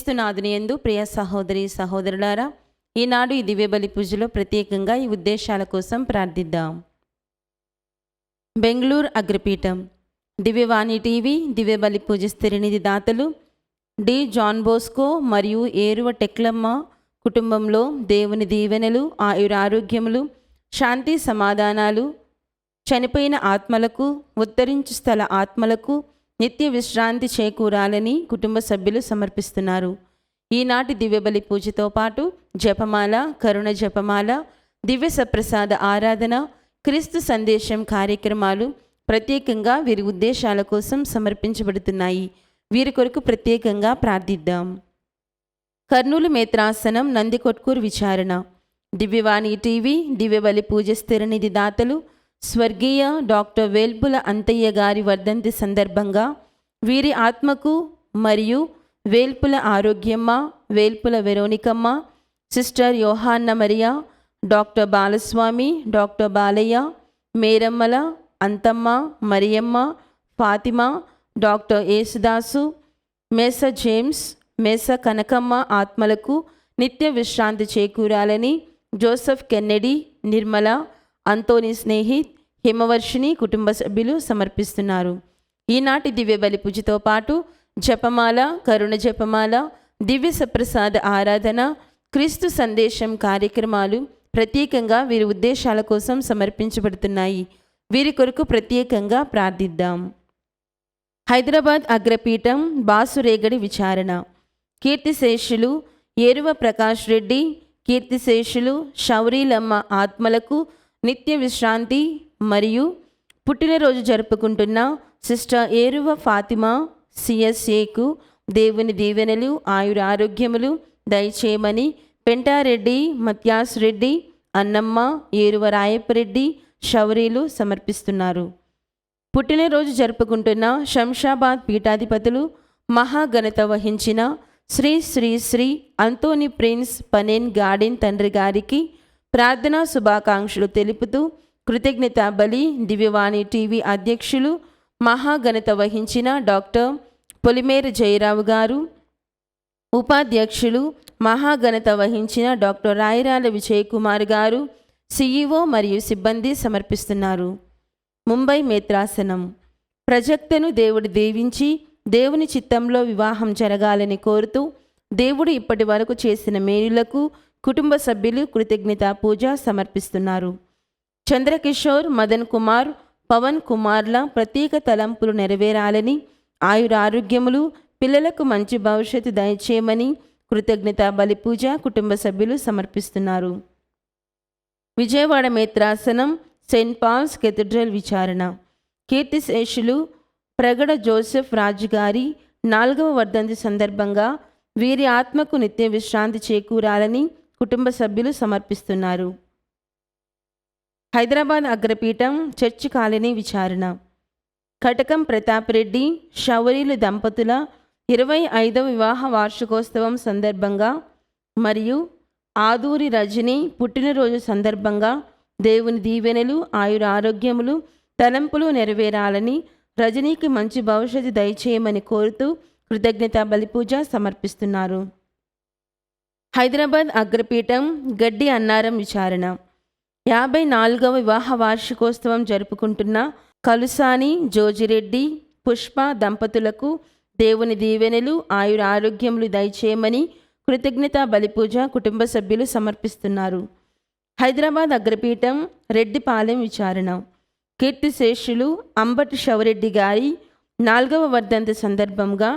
క్రీస్తునాథుని యందు ప్రియ సహోదరి సహోదరులారా, ఈనాడు ఈ దివ్యబలి పూజలో ప్రత్యేకంగా ఈ ఉద్దేశాల కోసం ప్రార్థిద్దాం. బెంగళూరు అగ్రపీఠం దివ్యవాణి టీవీ దివ్యబలి పూజ స్థిరనిధి దాతలు డి జాన్ బోస్కో మరియు ఏరువ టెక్లమ్మ కుటుంబంలో దేవుని దీవెనలు, ఆయురారోగ్యములు, శాంతి సమాధానాలు, చనిపోయిన ఆత్మలకు, ఉత్తరించు స్థల ఆత్మలకు నిత్య విశ్రాంతి చేకూరాలని కుటుంబ సభ్యులు సమర్పిస్తున్నారు. ఈనాటి దివ్యబలి పూజతో పాటు జపమాల, కరుణ జపమాల, దివ్య సప్రసాద ఆరాధన, క్రీస్తు సందేశం కార్యక్రమాలు ప్రత్యేకంగా వీరి ఉద్దేశాల కోసం సమర్పించబడుతున్నాయి. వీరి కొరకు ప్రత్యేకంగా ప్రార్థిద్దాం. కర్నూలు మేత్రాసనం నందికొట్కూరు విచారణ దివ్యవాణి టీవీ దివ్యబలి పూజ స్థిరనిధి దాతలు స్వర్గీయ డాక్టర్ వేల్పుల అంతయ్య గారి వర్ధంతి సందర్భంగా వీరి ఆత్మకు మరియు Velpula Arogyamma, Velpula Veronikamma, sister Yohanna Maria, doctor Balaswamy, doctor Balayya, మేరమ్మల, అంతమ్మ, మరియమ్మ, ఫాతిమా, డాక్టర్ యేసుదాసు, మేస జేమ్స్, మేస కనకమ్మ ఆత్మలకు నిత్య విశ్రాంతి చేకూరాలని జోసెఫ్ కెన్నెడీ, నిర్మల, అంతోని స్నేహిత్, హిమవర్షిని కుటుంబ సభ్యులు సమర్పిస్తున్నారు. ఈనాటి దివ్యబలి పూజతో పాటు జపమాల, కరుణ జపమాల, దివ్య సప్రసాద ఆరాధన, క్రీస్తు సందేశం కార్యక్రమాలు ప్రత్యేకంగా వీరి ఉద్దేశాల కోసం సమర్పించబడుతున్నాయి. వీరి కొరకు ప్రత్యేకంగా ప్రార్థిద్దాం. హైదరాబాద్ అగ్రపీఠం బాసురేగడి విచారణ కీర్తిశేషులు ఏరువ ప్రకాష్ రెడ్డి, కీర్తిశేషులు శౌరీలమ్మ ఆత్మలకు నిత్య విశ్రాంతి మరియు పుట్టినరోజు జరుపుకుంటున్న సిస్టర్ ఏరువ ఫాతిమా సిఎస్ఏకు దేవుని దీవెనలు, ఆయురారోగ్యములు దయచేయమని పెంటారెడ్డి, మత్యాస్ రెడ్డి, అన్నమ్మ, ఏరువ రాయపరెడ్డి, శౌరీలు సమర్పిస్తున్నారు. పుట్టినరోజు జరుపుకుంటున్న శంషాబాద్ పీఠాధిపతులు మహాఘనత వహించిన శ్రీ శ్రీ శ్రీ అంతోని ప్రిన్స్ పనేన్ గార్డెన్ తండ్రి గారికి ప్రార్థనా శుభాకాంక్షలు తెలుపుతూ కృతజ్ఞత బలి దివ్యవాణి టీవీ అధ్యక్షులు మహాఘనత వహించిన డాక్టర్ పొలిమేర జయరావు గారు, ఉపాధ్యక్షులు మహాఘనత వహించిన డాక్టర్ రాయరాల విజయ్ కుమార్ గారు, సిఇఓ మరియు సిబ్బంది సమర్పిస్తున్నారు. ముంబై మేత్రాసనం ప్రజక్తను దేవుడు దీవించి దేవుని చిత్తంలో వివాహం జరగాలని కోరుతూ దేవుడు ఇప్పటి వరకు చేసిన మేలులకు కుటుంబ సభ్యులు కృతజ్ఞత పూజ సమర్పిస్తున్నారు. చంద్రకిషోర్, మదన్ కుమార్, పవన్ కుమార్ల ప్రత్యేక తలంపులు నెరవేరాలని, ఆయురారోగ్యములు, పిల్లలకు మంచి భవిష్యత్తు దయచేయమని కృతజ్ఞత బలి పూజ కుటుంబ సభ్యులు సమర్పిస్తున్నారు. విజయవాడ మేత్రాసనం సెయింట్ పాల్స్ కెథడ్రల్ విచారణ కీర్తిశేషులు ప్రగడ జోసెఫ్ రాజు గారి 4వ వర్ధంతి సందర్భంగా వీరి ఆత్మకు నిత్య విశ్రాంతి చేకూరాలని కుటుంబ సభ్యులు సమర్పిస్తున్నారు. హైదరాబాద్ అగ్రపీఠం చర్చి కాలనీ విచారణ కటకం ప్రతాప్ రెడ్డి, శౌరీలు దంపతుల 25వ వివాహ వార్షికోత్సవం సందర్భంగా మరియు ఆదూరి రజని పుట్టినరోజు సందర్భంగా దేవుని దీవెనలు, ఆయురారోగ్యములు, తలంపులు నెరవేరాలని, రజనీకి మంచి భవిష్యత్తు దయచేయమని కోరుతూ కృతజ్ఞత బలిపూజ సమర్పిస్తున్నారు. హైదరాబాద్ అగ్రపీఠం గడ్డి అన్నారం విచారణ 54వ వివాహ వార్షికోత్సవం జరుపుకుంటున్న కలుసాని జోజిరెడ్డి, పుష్ప దంపతులకు దేవుని దీవెనలు, ఆయురారోగ్యములు దయచేయమని కృతజ్ఞత బలిపూజ కుటుంబ సభ్యులు సమర్పిస్తున్నారు. హైదరాబాద్ అగ్రపీఠం రెడ్డిపాలెం విచారణ కీర్తిశేషులు అంబటి శివరెడ్డి గారి 4వ వర్ధంతి సందర్భంగా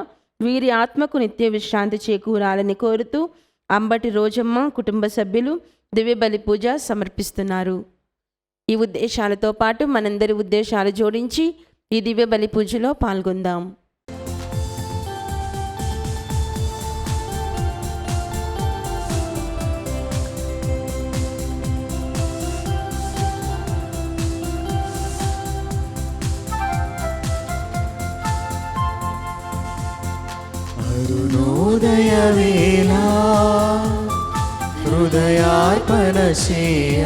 వీరి ఆత్మకు నిత్య విశ్రాంతి చేకూరాలని కోరుతూ అంబటి రోజమ్మ కుటుంబ సభ్యులు దివ్య బలి పూజ సమర్పిస్తున్నారు. ఈ ఉద్దేశాలతో పాటు మనందరి ఉద్దేశాలు జోడించి ఈ దివ్య బలి పూజలో పాల్గొందాం. అరుణోదయ వేళ హృదయార్పణ చేయ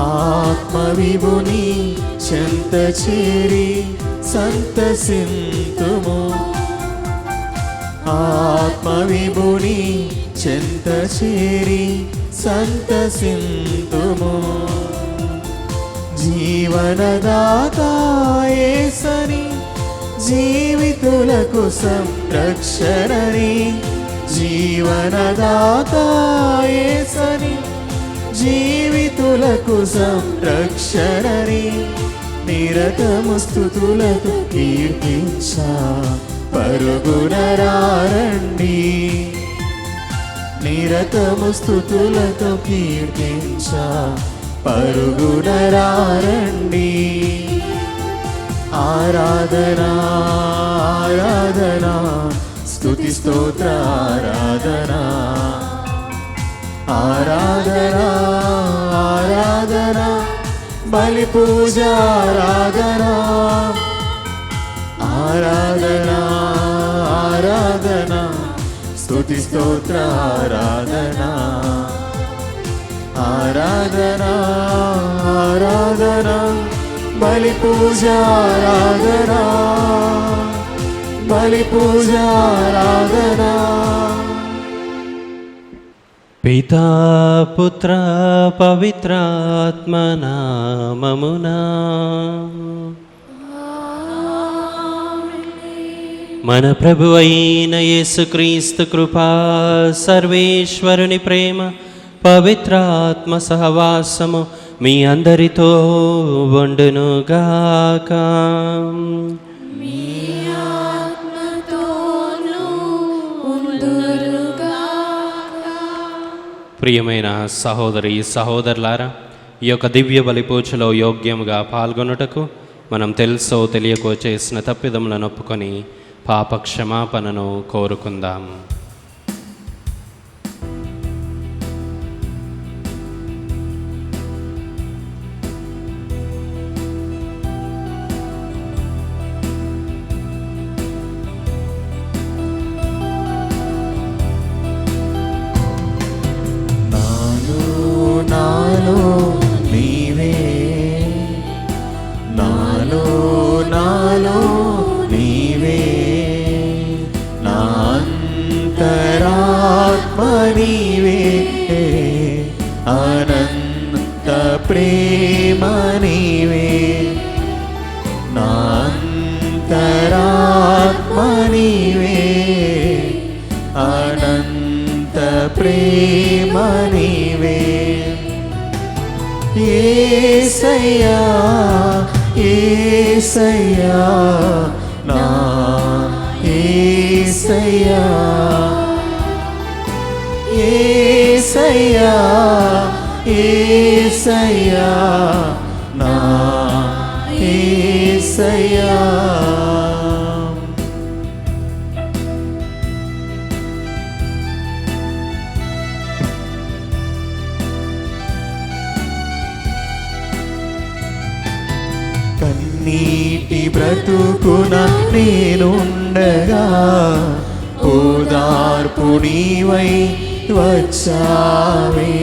ఆత్మవిభుని చెంత చేరి సంతసింతుము ఆత్మవిభుని చెంత చేరి సంతసింతుము. జీవనదాత యేసని జీవితులకు సంరక్షణని, జీవనదాత యేసని జీవితులకు సంరక్షణని నిరతము స్తుతులతో కీర్తించా పరుగున రండి. నిరతము స్తుతులతో కీర్తించా పరుగున రండి. ఆరాధనా ఆరాధనా స్తుతి స్తోత్ర ఆరాధనా, ఆరాధనా ఆరాధనా బలి పూజ ఆరాధనా, ఆరాధనా ఆరాధనా స్తుతి స్తోత్ర ఆరాధనా, ఆరాధనా ఆరాధనా బలి పూజ ఆరాధనా, బలి పూజ ఆరాధనా. పితా పుత్ర పవిత్రాత్మ నామమునా మన ప్రభు అయిన యేసుక్రీస్తు కృపా, సర్వేశ్వరుని ప్రేమ, పవిత్రాత్మ సహవాసము మీ అందరితో ఉండునుగాక. ప్రియమైన సహోదరి సహోదరులారా, ఈ యొక్క దివ్య బలి పూజలో యోగ్యముగా పాల్గొనుటకు మనం తెలుసో తెలియకో చేసిన తప్పిదములను ఒప్పుకొని పాప క్షమాపణను కోరుకుందాం. నాలో నీవే, నాలో నాలో నీవే, నా అంతరాత్మ నీవే, అనంత ప్రేమ నీవే, నా అంతరాత్మ నీవే, అనంత ప్రేమ నీవే. యేసయ్యా యేసయ్యా నా యేసయ్యా, యేసయ్యా యేసయ్యా నా యేసయ్యా. కన్నీటి బ్రతుకున నేనుండగా ఓదార్పు నీవై వచ్చావే,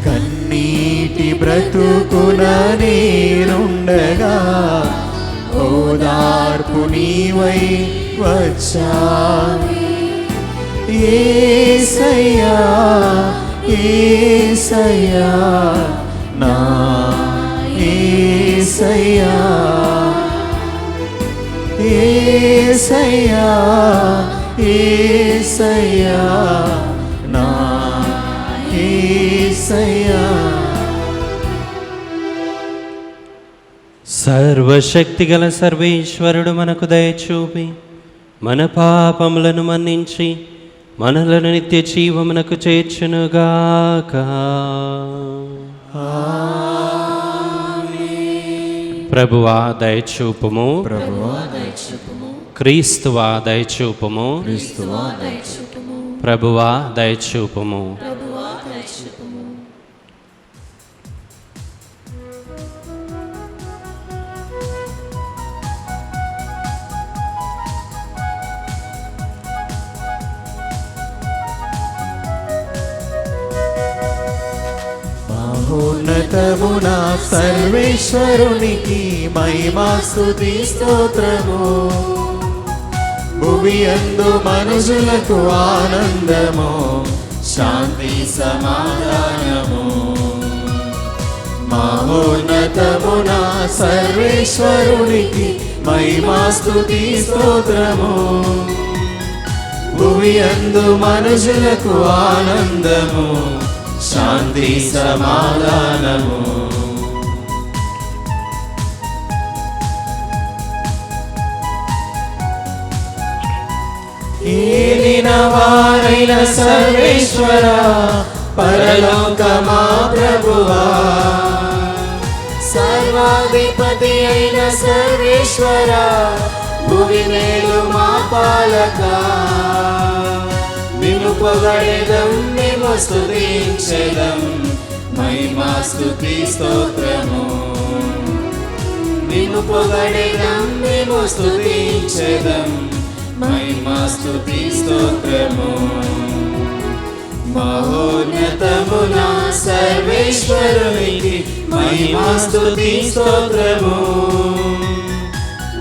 కన్నీటి బ్రతుకున నేనుండగా ఓదార్పు నీవై వచ్చావే. యేసయ్యా యేసయ్యా నా యేసయ్యా, యేసయ్యా యేసయ్యా నా యేసయ్యా. సర్వశక్తిగల సర్వేశ్వరుడు మనకు దయచూపి మన పాపములను మన్నించి మనలను నిత్య జీవమునకు చేర్చునుగాక. ప్రభువా దయచూపుము, క్రీస్తువా దయచూపుము, ప్రభువా దయచూపుము. మహోన్నతమున సర్వేశ్వరునికి మహిమా స్తుతి స్తోత్రము. భువియందు మనుషులకు ఆనందము, శాంతి సమాధానము. మహోన్నతమున సర్వేశ్వరునికి మహిమా స్తుతి స్తోత్రము. భువియందు మనుషులకు ఆనందము, శాంతి సమాధానము. ఏలిన వారైన సర్వేశ్వర, పరలోకమా ప్రభువా, సర్వాధిపతి అయిన సర్వేశ్వర, భువి మేలు మా పాలక. నిన్ను పొగడెదం, మేము స్తుతించెదం, మహిమా స్తుతి స్తోత్రము. నిన్ను పొగడెదం, మేము స్తుతించెదం, మహిమా స్తుతి స్తోత్రము. మహోన్నతమున సర్వేశ్వరునికి మహిమా స్తుతి స్తోత్రము.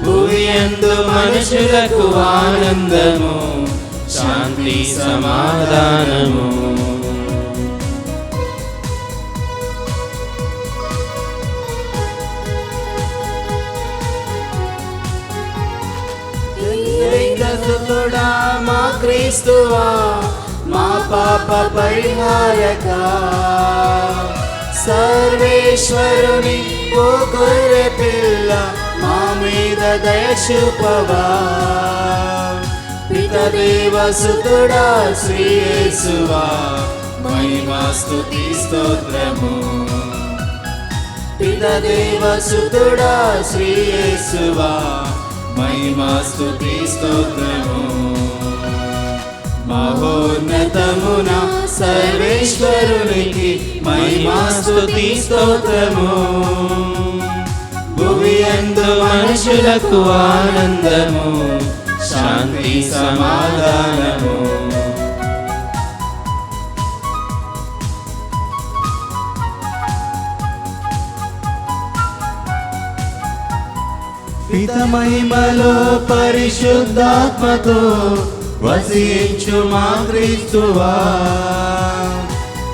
భువియందు మనుషులకు ఆనందము, శాంతి సమాధానము. దైవసుతుడా మా క్రీస్తువా, మా పాప పరిహారక. సర్వేశ్వరుని ఓ గొర్రె పిల్ల, మా మీద దయ చూపవా. పితదేవసుతుడా శ్రీ యేసువా, మహిమా స్తుతి స్తోత్రము. పితదేవసుతుడా శ్రీ యేసువా, మహిమా స్తుతి స్తోత్రము. మహోన్నతమున సర్వేశ్వరునికి మహిమా స్తుతి స్తోత్రము. భువియందు మనుషులకు ఆనందము, శాంతి సమాధానము. పిత మహిమలో పరిశుద్ధాత్మతో వసించు మా క్రీస్తువా,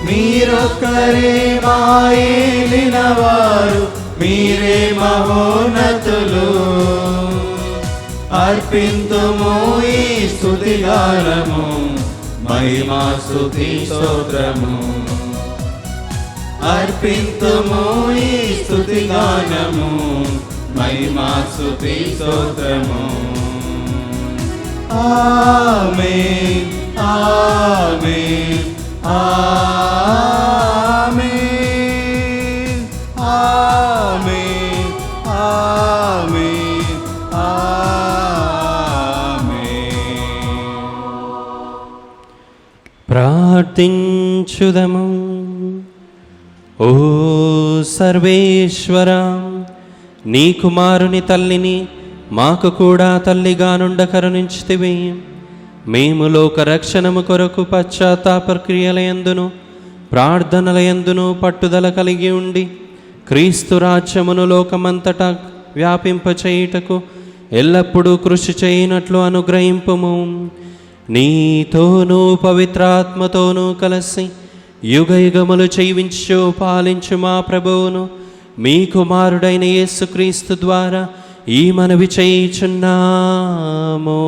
మీరొక్కరే మా ఏలిన వారు, మీరే మహోన్నతులు. అర్పింతుము ఈ స్తుతిగానము, మహిమా స్తుతి స్తోత్రము. అర్పింతుము ఈ స్తుతిగానము, మహిమా స్తుతి స్తోత్రము. ఆమేన్ ఆమేన్ ఆమేన్ ఆమేన్ ఆమేన్ ఆమేన్. ప్రార్థించుదము. ఓ సర్వేశ్వరా, నీ కుమారుని తల్లిని మాకు కూడా తల్లిగా నుండ కరుణించితివి. మేము లోక రక్షణము కొరకు పశ్చాత్తాప క్రియలయందును ప్రార్థనలయందును పట్టుదల కలిగి ఉండి క్రీస్తు రాజ్యమును లోకమంతటా వ్యాపింపచేయుటకు ఎల్లప్పుడూ కృషి చేయనట్లు అనుగ్రహింపుము. నీతోనూ పవిత్రాత్మతోనూ కలిసి యుగయుగములు జీవించు పాలించు మా ప్రభువును, మీ కుమారుడైన యేసుక్రీస్తు ద్వారా ఈ మనవి చేయుచున్నాము.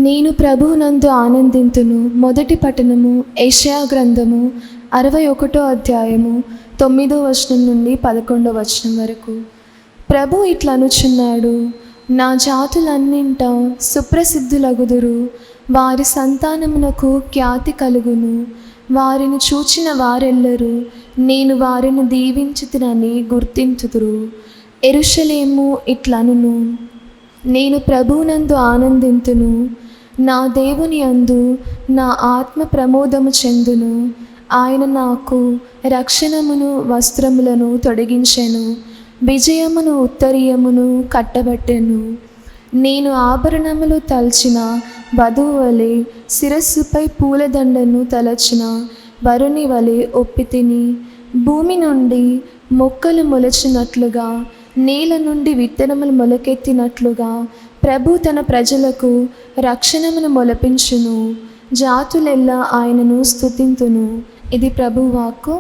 నేను ప్రభువునందు ఆనందింతును. మొదటి పట్టణము యెషయా గ్రంథము 61వ అధ్యాయము 9వ వచనం నుండి 11వ వచనం వరకు. ప్రభు ఇట్లనుచున్నాడు, నా జాతులన్నింట సుప్రసిద్ధులగుదురు, వారి సంతానమునకు ఖ్యాతి కలుగును. వారిని చూచిన వారెల్లరూ నేను వారిని దీవించుతునని గుర్తించుదురు. యెరూషలేము ఇట్లనును, నేను ప్రభువునందు ఆనందింతును, నా దేవుని యందు నా ఆత్మ ప్రమోదము చెందును. ఆయన నాకు రక్షణమును వస్త్రములను తొడిగించెను, విజయమును ఉత్తరీయమును కట్టబట్టెను. నేను ఆభరణములు తలచిన వధువు వలె, శిరస్సుపై పూలదండను తలచిన వరుని వలె ఒప్పితిని. భూమి నుండి మొక్కలు మొలచినట్లుగా, నేల నుండి విత్తనములు మొలకెత్తినట్లుగా ప్రభు తన ప్రజలకు రక్షణమును మొలపించును. జాతులెల్లా ఆయనను స్తుతింతును. ఇది ప్రభు వాక్కు.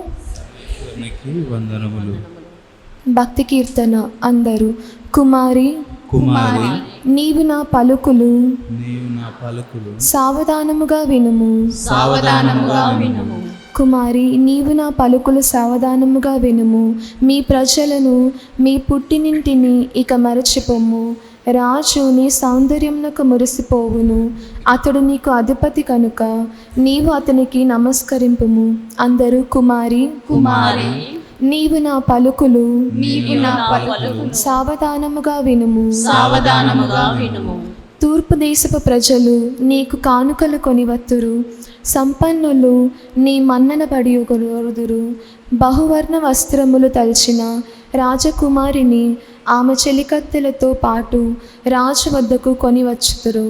వందనములు. భక్తి కీర్తన. అందరూ. కుమారి కుమారి నీవు నా పలుకులు నీవు నా పలుకులు సావధానముగా వినుము. సావధానముగా వినుము. కుమారి నీవు నా పలుకులు సావధానముగా వినుము. మీ ప్రజలను, మీ పుట్టినింటిని ఇక మరచిపోము. రాజు నీ సౌందర్యమునకు మురిసిపోవును. అతడు నీకు అధిపతి కనుక నీవు అతనికి నమస్కరింపుము. అందరూ. కుమారి కుమారి నీవు నా పలుకులు నీవు నా పలుకులు సావధానముగా వినుము. సావధానముగా వినుము. తూర్పు దేశపు ప్రజలు నీకు కానుకలు కొనివత్తురు. సంపన్నులు నీ మన్నన పడియుగొరుదురు. బహువర్ణ వస్త్రములు తల్చిన రాజకుమారిని ఆమె చెలికత్తెలతో పాటు రాజు వద్దకు కొనివచ్చుతురు.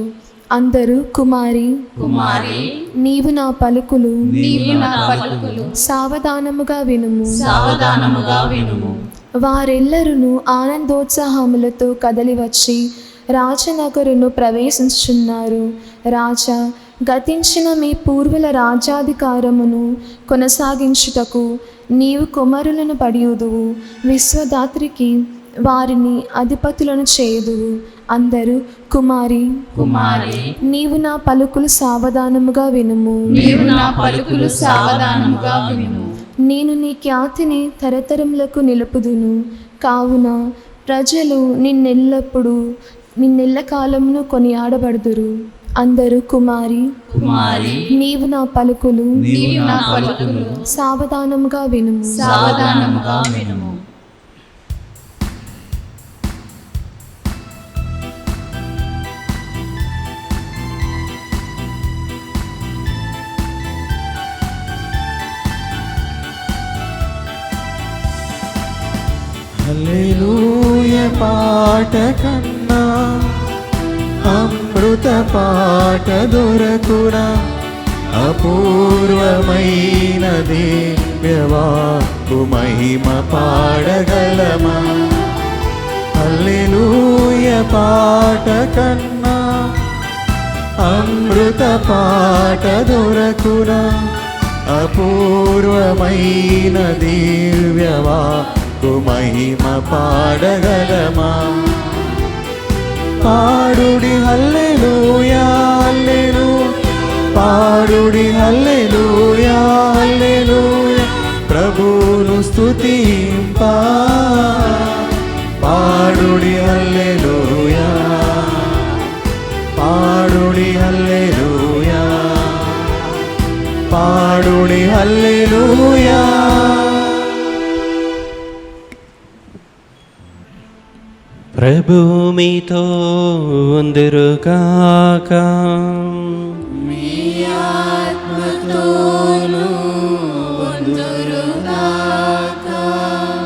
అందరూ. కుమారి కుమారి నీవు నా పలుకులు నీవు నా పలుకులు సావధానముగా వినుము. సావధానముగా వినుము. వారెల్లరును ఆనందోత్సాహములతో కదలివచ్చి రాజనగరును ప్రవేశించుచున్నారు. రాజా, గతించిన మీ పూర్వుల రాజ్యాధికారమును కొనసాగించుటకు నీవు కుమారులను పడియుదువు. విశ్వదాత్రికి వారిని అధిపతులను చేయుదువు. అందరూ. కుమారి కుమారి నీవు నా పలుకులు సావధానముగా వినుము. నీవు నా పలుకులు సావధానముగా వినుము. నేను నీ ఖ్యాతిని తరతరములకు నిలుపుదును. కావున ప్రజలు నిన్నెల్ల కాలమును కొనియాడబడుదురు. అందరూ. కుమారి కుమారి నీవు నా పలుకులు నీవు నా పలుకులు సావధానముగా వినుము. సావధానముగా వినుము. హల్లెలూయ పాట కన్నా అమృత పాట దొరకునా, అపూర్వమైన దివ్యవాక్కు మహిమ పాడగలమా. హల్లెలూయ పాట కన్నా అమృత పాట దొరకునా, అపూర్వమైన దివ్యవాక్కు మహిమ పాడగలమా. పాడుడి హల్లెలూయా హల్లెలూయా, పాడుడి హల్లెలూయా హల్లెలూయా, ప్రభువును స్తుతింపా. పాడుడి హల్లెలూయా, పాడుడి హల్లెలూయా, పాడుడి హల్లెలూయా. ప్రభు మీతో ఉందురుగాక.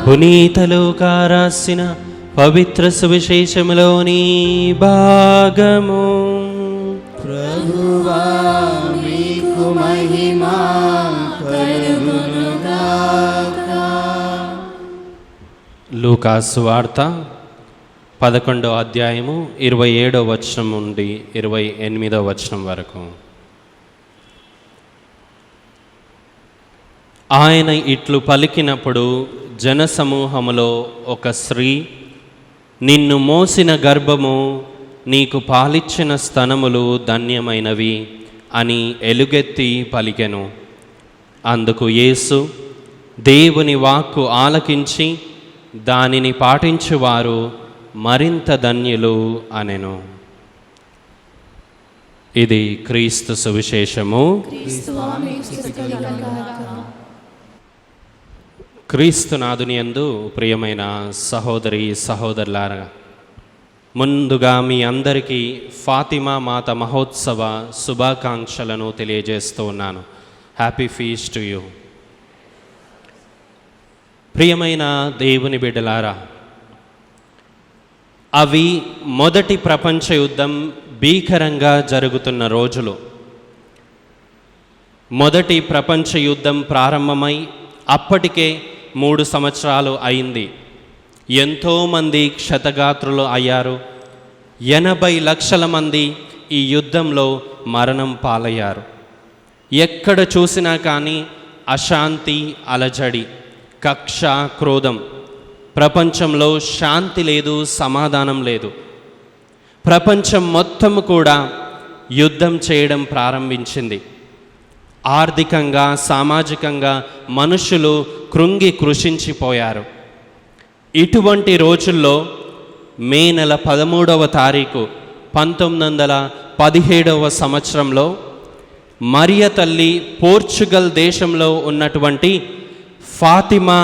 పునీత లూకా రాసిన పవిత్ర సువిశేషములోని భాగము. ప్రభువా మీకు మహిమ కలుగునుగాక. లూకా సువార్త 11వ అధ్యాయము 27వ వచనం నుండి 28వ వచనం వరకు. ఆయన ఇట్లు పలికినప్పుడు జనసమూహములో ఒక స్త్రీ, నిన్ను మోసిన గర్భము, నీకు పాలిచ్చిన స్తనములు ధన్యమైనవి అని ఎలుగెత్తి పలికెను. అందుకు యేసు, దేవుని వాక్కు ఆలకించి దానిని పాటించువారు మరింత ధన్యులు అనెను. ఇది క్రీస్తు సువిశేషము. క్రీస్తునాథుని యందు ప్రియమైన సహోదరి సహోదరులారా, ముందుగా మీ అందరికీ ఫాతిమా మాత మహోత్సవ శుభాకాంక్షలను తెలియజేస్తూ ఉన్నాను. Happy feast to you. ప్రియమైన దేవుని బిడ్డలారా, అవి మొదటి ప్రపంచ యుద్ధం భీకరంగా జరుగుతున్న రోజులు. మొదటి ప్రపంచ యుద్ధం ప్రారంభమై అప్పటికే 3 సంవత్సరాలు అయింది. ఎంతోమంది క్షతగాత్రులు అయ్యారు. 80 లక్షల మంది ఈ యుద్ధంలో మరణం పాలయ్యారు. ఎక్కడ చూసినా కానీ అశాంతి, అలజడి, కక్ష, క్రోధం. ప్రపంచంలో శాంతి లేదు, సమాధానం లేదు. ప్రపంచం మొత్తం కూడా యుద్ధం చేయడం ప్రారంభించింది. ఆర్థికంగా, సామాజికంగా మనుషులు కృంగి కృషించిపోయారు. ఇటువంటి రోజుల్లో మే నెల 13వ తారీఖు 1917వ సంవత్సరంలో మరియ తల్లి పోర్చుగల్ దేశంలో ఉన్నటువంటి ఫాతిమా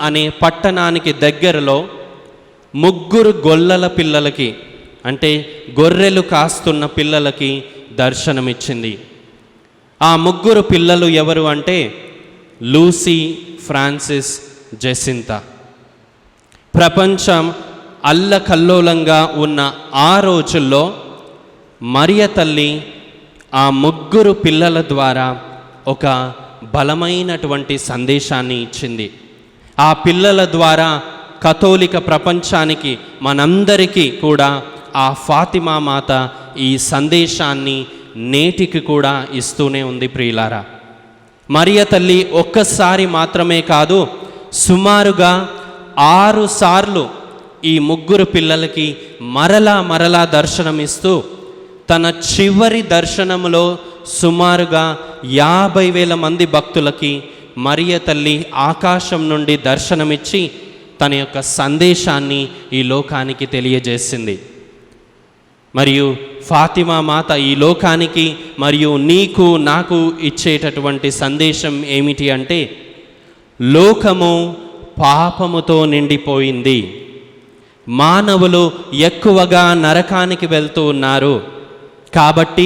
అనే పట్టణానికి దగ్గరలో 3 గొల్లల పిల్లలకి, అంటే గొర్రెలు కాస్తున్న పిల్లలకి దర్శనమిచ్చింది. ఆ 3 పిల్లలు ఎవరు అంటే లూసీ, ఫ్రాన్సిస్, జెసింతా. ప్రపంచం అల్లకల్లోలంగా ఉన్న ఆ రోజుల్లో మరియ తల్లి ఆ 3 పిల్లల ద్వారా ఒక బలమైనటువంటి సందేశాన్ని ఇచ్చింది. ఆ పిల్లల ద్వారా కథోలిక ప్రపంచానికి, మనందరికీ కూడా ఆ ఫాతిమా మాత ఈ సందేశాన్ని నేటికి కూడా ఇస్తూనే ఉంది. ప్రియులారా, మరియ తల్లి ఒక్కసారి మాత్రమే కాదు, సుమారుగా 6 సార్లు ఈ 3 పిల్లలకి మరలా దర్శనమిస్తూ తన చివరి దర్శనములో సుమారుగా 50,000 మంది భక్తులకి మరియ తల్లి ఆకాశం నుండి దర్శనమిచ్చి తన యొక్క సందేశాన్ని ఈ లోకానికి తెలియజేసింది. మరియు ఫాతిమా మాత ఈ లోకానికి మరియు నీకు నాకు ఇచ్చేటటువంటి సందేశం ఏమిటి అంటే, లోకము పాపముతో నిండిపోయింది, మానవులు ఎక్కువగా నరకానికి వెళ్తూ ఉన్నారు. కాబట్టి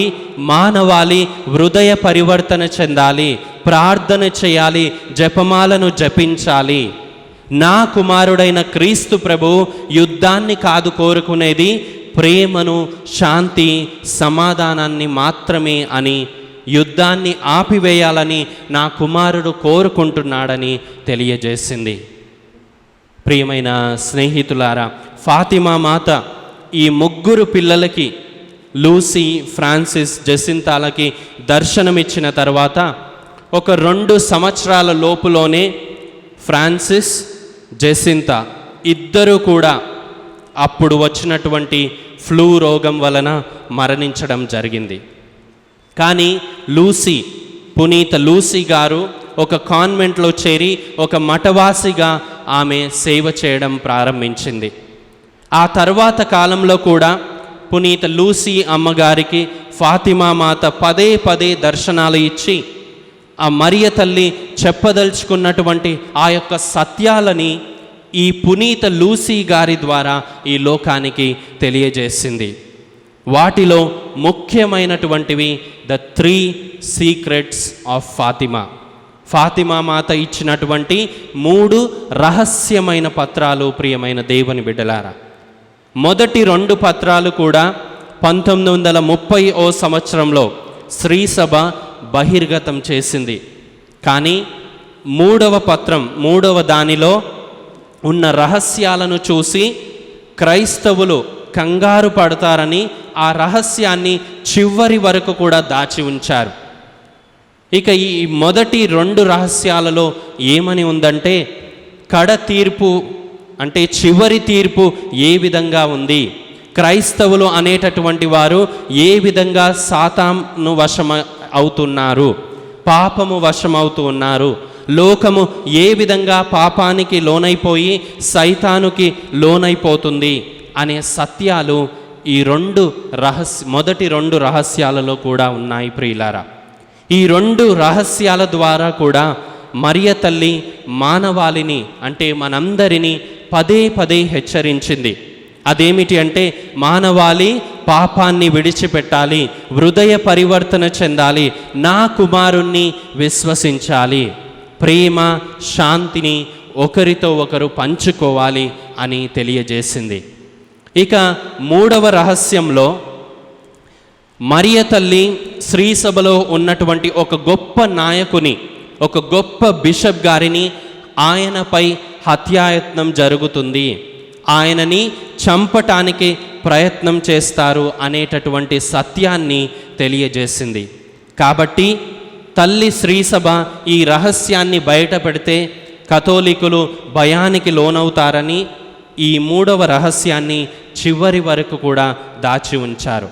మానవాళి హృదయ పరివర్తన చెందాలి, ప్రార్థన చేయాలి, జపమాలను జపించాలి. నా కుమారుడైన క్రీస్తు ప్రభు యుద్ధాన్ని కాదు కోరుకునేది, ప్రేమను, శాంతి, సమాధానాన్ని మాత్రమే అని, యుద్ధాన్ని ఆపివేయాలని నా కుమారుడు కోరుకుంటున్నాడని తెలియజేసింది. ప్రియమైన స్నేహితులారా, ఫాతిమా మాత ఈ 3 పిల్లలకి, లూసీ, ఫ్రాన్సిస్, జెసింతాలకి దర్శనమిచ్చిన తర్వాత ఒక 2 సంవత్సరాల లోపులోనే ఫ్రాన్సిస్, జెసింతా ఇద్దరూ కూడా అప్పుడు వచ్చినటువంటి ఫ్లూ రోగం వలన మరణించడం జరిగింది. కానీ లూసీ, పునీత లూసీ గారు ఒక కాన్వెంట్లో చేరి ఒక మఠవాసిగా ఆమె సేవ చేయడం ప్రారంభించింది. ఆ తర్వాత కాలంలో కూడా పునీత లూసీ అమ్మగారికి ఫాతిమా మాత పదే దర్శనాలు ఇచ్చి ఆ మరియ తల్లి చెప్పదలుచుకున్నటువంటి ఆ యొక్క సత్యాలని ఈ పునీత లూసీ గారి ద్వారా ఈ లోకానికి తెలియజేసింది. వాటిలో ముఖ్యమైనటువంటివి the 3 secrets of Fatima. Fatima మాత ఇచ్చినటువంటి 3 రహస్యమైన పత్రాలు. ప్రియమైన దేవుని బిడ్డలారా, మొదటి 2 పత్రాలు కూడా 1930వ సంవత్సరంలో శ్రీసభ బహిర్గతం చేసింది. కానీ 3వ పత్రం, 3వ దానిలో ఉన్న రహస్యాలను చూసి క్రైస్తవులు కంగారు పడతారని ఆ రహస్యాన్ని చివరి వరకు కూడా దాచి ఉంచారు. ఇక ఈ మొదటి 2 రహస్యాలలో ఏమని ఉందంటే, కడ తీర్పు అంటే చివరి తీర్పు ఏ విధంగా ఉంది, క్రైస్తవులు అనేటటువంటి వారు ఏ విధంగా సాతాను వశం అవుతున్నారు, పాపము వశమవుతూ ఉన్నారు, లోకము ఏ విధంగా పాపానికి లోనైపోయి సైతానుకి లోనైపోతుంది అనే సత్యాలు ఈ మొదటి 2 రహస్యాలలో కూడా ఉన్నాయి. ప్రియులారా, ఈ 2 రహస్యాల ద్వారా కూడా మరియ తల్లి మానవాళిని, అంటే మనందరినీ పదే హెచ్చరించింది. అదేమిటి అంటే, మానవాళి పాపాన్ని విడిచిపెట్టాలి, హృదయ పరివర్తన చెందాలి, నా కుమారుణ్ణి విశ్వసించాలి, ప్రేమ, శాంతిని ఒకరితో ఒకరు పంచుకోవాలి అని తెలియజేసింది. ఇక మూడవ రహస్యంలో మరియ తల్లి శ్రీసభలో ఉన్నటువంటి ఒక గొప్ప నాయకుని, ఒక గొప్ప బిషప్ గారిని ఆయనపై హత్యాయత్నం జరుగుతుంది, ఆయనని చంపటానికి ప్రయత్నం చేస్తారు అనేటటువంటి సత్యాన్ని తెలియజేసింది. కాబట్టి తల్లి శ్రీసభ ఈ రహస్యాన్ని బయట పెడితే కథోలికులు భయానికి లోనవుతారని ఈ మూడవ రహస్యాన్ని చివరి వరకు కూడా దాచి ఉంచారు.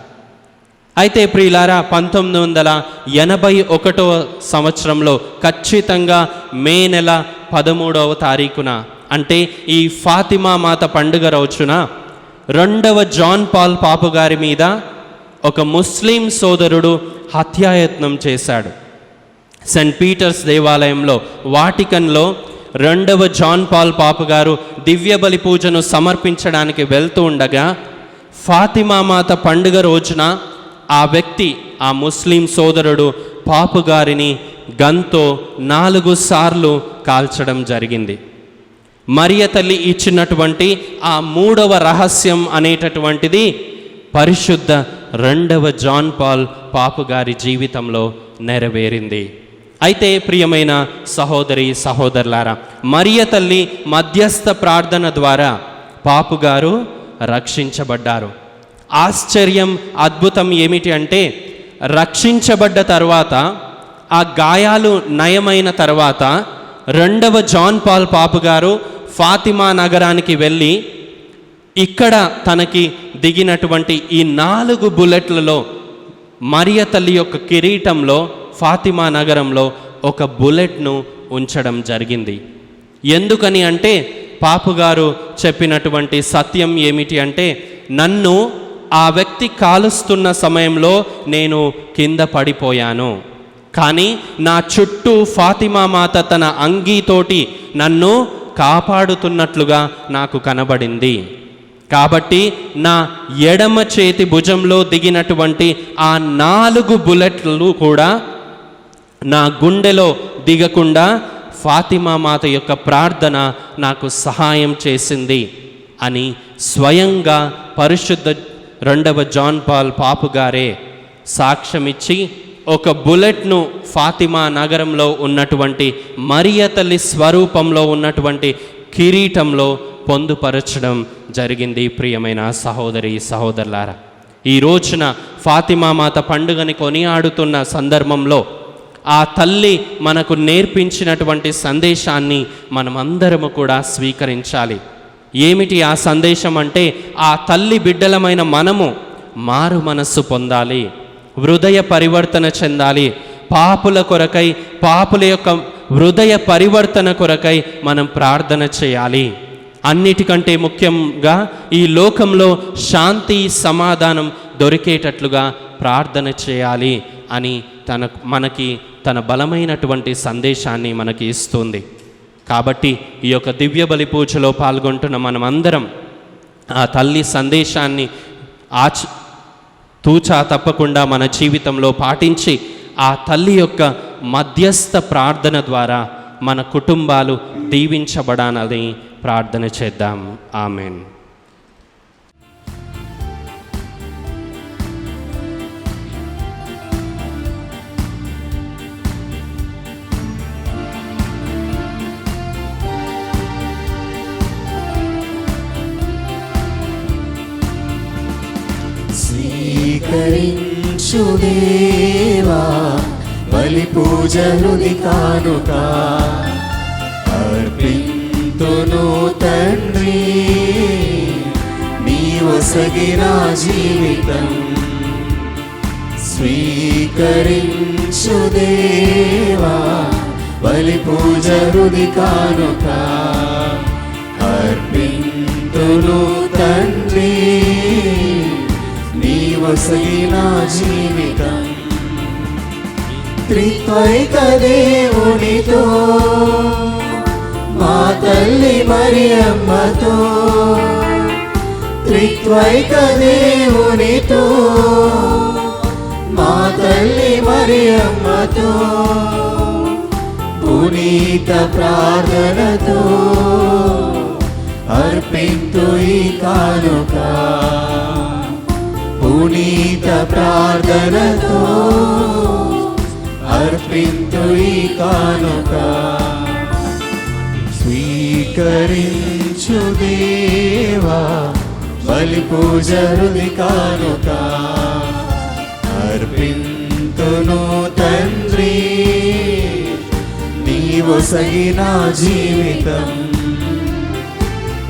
అయితే ప్రియులారా, 1981 సంవత్సరంలో ఖచ్చితంగా మే నెల 13వ తారీఖున, అంటే ఈ ఫాతిమా మాత పండుగ రోజున 2వ జాన్ పాల్ పాపు గారి మీద ఒక ముస్లిం సోదరుడు హత్యాయత్నం చేశాడు. సెయింట్ పీటర్స్ దేవాలయంలో, వాటికన్లో 2వ జాన్ పాల్ పాపు గారు దివ్య బలి పూజను సమర్పించడానికి వెళ్తూ ఉండగా ఫాతిమా మాత పండుగ రోజున ఆ వ్యక్తి, ఆ ముస్లిం సోదరుడు పాపు గారిని గన్తో 4 సార్లు కాల్చడం జరిగింది. మరియ తల్లి ఇచ్చినటువంటి ఆ మూడవ రహస్యం అనేటటువంటిది పరిశుద్ధ 2వ జాన్ పాల్ పాపు గారి జీవితంలో నెరవేరింది. అయితే ప్రియమైన సహోదరి సహోదరులారా, మరియ తల్లి మధ్యస్థ ప్రార్థన ద్వారా పాపు గారు రక్షించబడ్డారు. ఆశ్చర్యం, అద్భుతం ఏమిటి అంటే, రక్షించబడ్డ తర్వాత, ఆ గాయాలు నయమైన తర్వాత 2వ జాన్ పాల్ పాపు గారు ఫాతిమా నగరానికి వెళ్ళి ఇక్కడ తనకి దిగినటువంటి ఈ 4 బుల్లెట్లలో మరియ తల్లి యొక్క కిరీటంలో ఫాతిమా నగరంలో ఒక బుల్లెట్ను ఉంచడం జరిగింది. ఎందుకని అంటే, పాపుగారు చెప్పినటువంటి సత్యం ఏమిటి అంటే, నన్ను ఆ వ్యక్తి కాలుస్తున్న సమయంలో నేను కింద పడిపోయాను, కానీ నా చుట్టూ ఫాతిమా మాత తన అంగీతోటి నన్ను కాపాడుతున్నట్లుగా నాకు కనబడింది. కాబట్టి నా ఎడమ చేతి భుజంలో దిగినటువంటి ఆ 4 బుల్లెట్లు కూడా నా గుండెలో దిగకుండా ఫాతిమా మాత యొక్క ప్రార్థన నాకు సహాయం చేసింది అని స్వయంగా పరిశుద్ధ 2వ జాన్ పాల్ పాపు గారే సాక్ష్యమిచ్చి ఒక బుల్లెట్ను ఫాతిమా నగరంలో ఉన్నటువంటి మరియ తల్లి స్వరూపంలో ఉన్నటువంటి కిరీటంలో పొందుపరచడం జరిగింది. ప్రియమైన సహోదరి సహోదరులారా, ఈ రోజున ఫాతిమా మాత పండుగని కొనియాడుతున్న సందర్భంలో ఆ తల్లి మనకు నేర్పించినటువంటి సందేశాన్ని మనమందరము కూడా స్వీకరించాలి. ఏమిటి ఆ సందేశం అంటే, ఆ తల్లి బిడ్డలమైన మనము మారు మనస్సు పొందాలి, హృదయ పరివర్తన చెందాలి. పాపుల కొరకై, పాపుల యొక్క హృదయ పరివర్తన కొరకై మనం ప్రార్థన చేయాలి. అన్నిటికంటే ముఖ్యంగా ఈ లోకంలో శాంతి సమాధానం దొరికేటట్లుగా ప్రార్థన చేయాలి అని మనకి తన బలమైనటువంటి సందేశాన్ని మనకి ఇస్తుంది. కాబట్టి ఈ యొక్క దివ్య బలి పూజలో పాల్గొంటున్న మనమందరం ఆ తల్లి సందేశాన్ని తూచా తప్పకుండా మన జీవితంలో పాటించి ఆ తల్లి యొక్క మధ్యస్థ ప్రార్థన ద్వారా మన కుటుంబాలు దీవించబడాలని ప్రార్థన చేద్దాం. ఆమెన్. స్వీకరించు దేవా బలి పూజ హృది కానుక, అర్పింతును తండ్రి నీ ఒసగిన జీవితం. స్వీకరించు దేవా బలి పూజ హృది కానుక, అర్పింతును తండ్రి నీ ఒసగిన జీవితం. త్రిత్వైక దేవునితో, మా తల్లి మరియమ్మతో, త్రిత్వైక దేవునితో, మా తల్లి మరియమ్మతో, పునీత ప్రార్థనతో అర్పింతు ఈ కానుక పునీత ప్రార్థనతో అర్పింతు ఈ కానుక స్వీకరించు దేవా బలి పూజ హృది కానుక అర్పింతును తండ్రి నీవు సగిన జీవితం